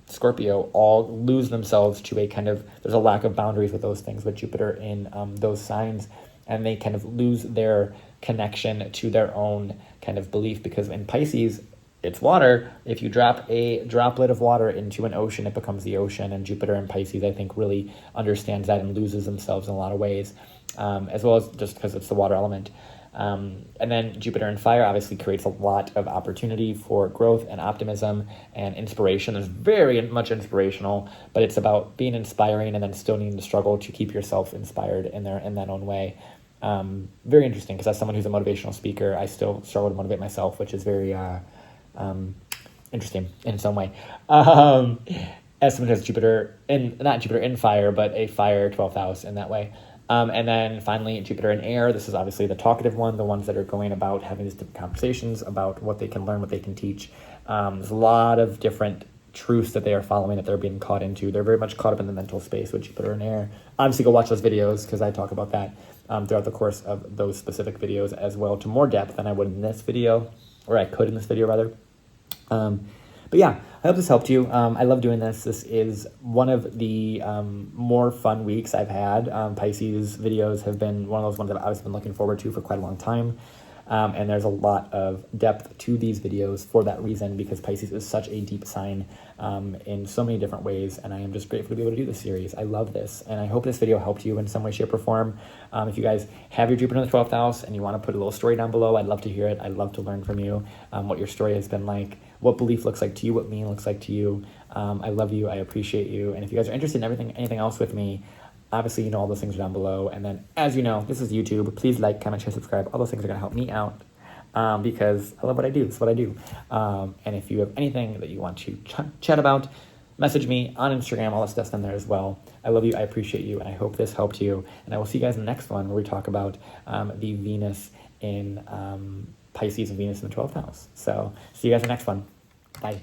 Scorpio all lose themselves to a kind of, there's a lack of boundaries with those things with Jupiter in those signs, and they kind of lose their connection to their own kind of belief, because in Pisces, it's water. If you drop a droplet of water into an ocean, it becomes the ocean. And Jupiter in Pisces, I think, really understands that and loses themselves in a lot of ways, as well as just because it's the water element. And then Jupiter in fire obviously creates a lot of opportunity for growth and optimism and inspiration. It's very much inspirational, but it's about being inspiring and then still needing to struggle to keep yourself inspired in that own way. Very interesting, because as someone who's a motivational speaker, I still struggle to motivate myself, which is very interesting in some way. As someone who has not Jupiter in fire, but a fire 12th house in that way. And then finally, Jupiter in air. This is obviously the talkative one, the ones that are going about having these different conversations about what they can learn, what they can teach. There's a lot of different truths that they are following, that they're being caught into. They're very much caught up in the mental space with Jupiter in air. Obviously, go watch those videos, because I talk about that throughout the course of those specific videos as well, to more depth than I would in this video, or I could in this video rather. But yeah, I hope this helped you. I love doing this. This is one of the more fun weeks I've had. Pisces videos have been one of those ones that I've been looking forward to for quite a long time. And there's a lot of depth to these videos for that reason, because Pisces is such a deep sign in so many different ways. And I am just grateful to be able to do this series. I love this. And I hope this video helped you in some way, shape, or form. If you guys have your Jupiter in the 12th house and you want to put a little story down below, I'd love to hear it. I'd love to learn from you what your story has been like, what belief looks like to you, what meaning looks like to you. I love you. I appreciate you. And if you guys are interested in anything else with me, obviously, all those things are down below. And then, as you know, this is YouTube. Please like, comment, share, subscribe. All those things are going to help me out because I love what I do. It's what I do. And if you have anything that you want to chat about, message me on Instagram. All that stuff's in there as well. I love you. I appreciate you. And I hope this helped you. And I will see you guys in the next one, where we talk about the Venus in Pisces and Venus in the 12th house. So see you guys in the next one. Bye.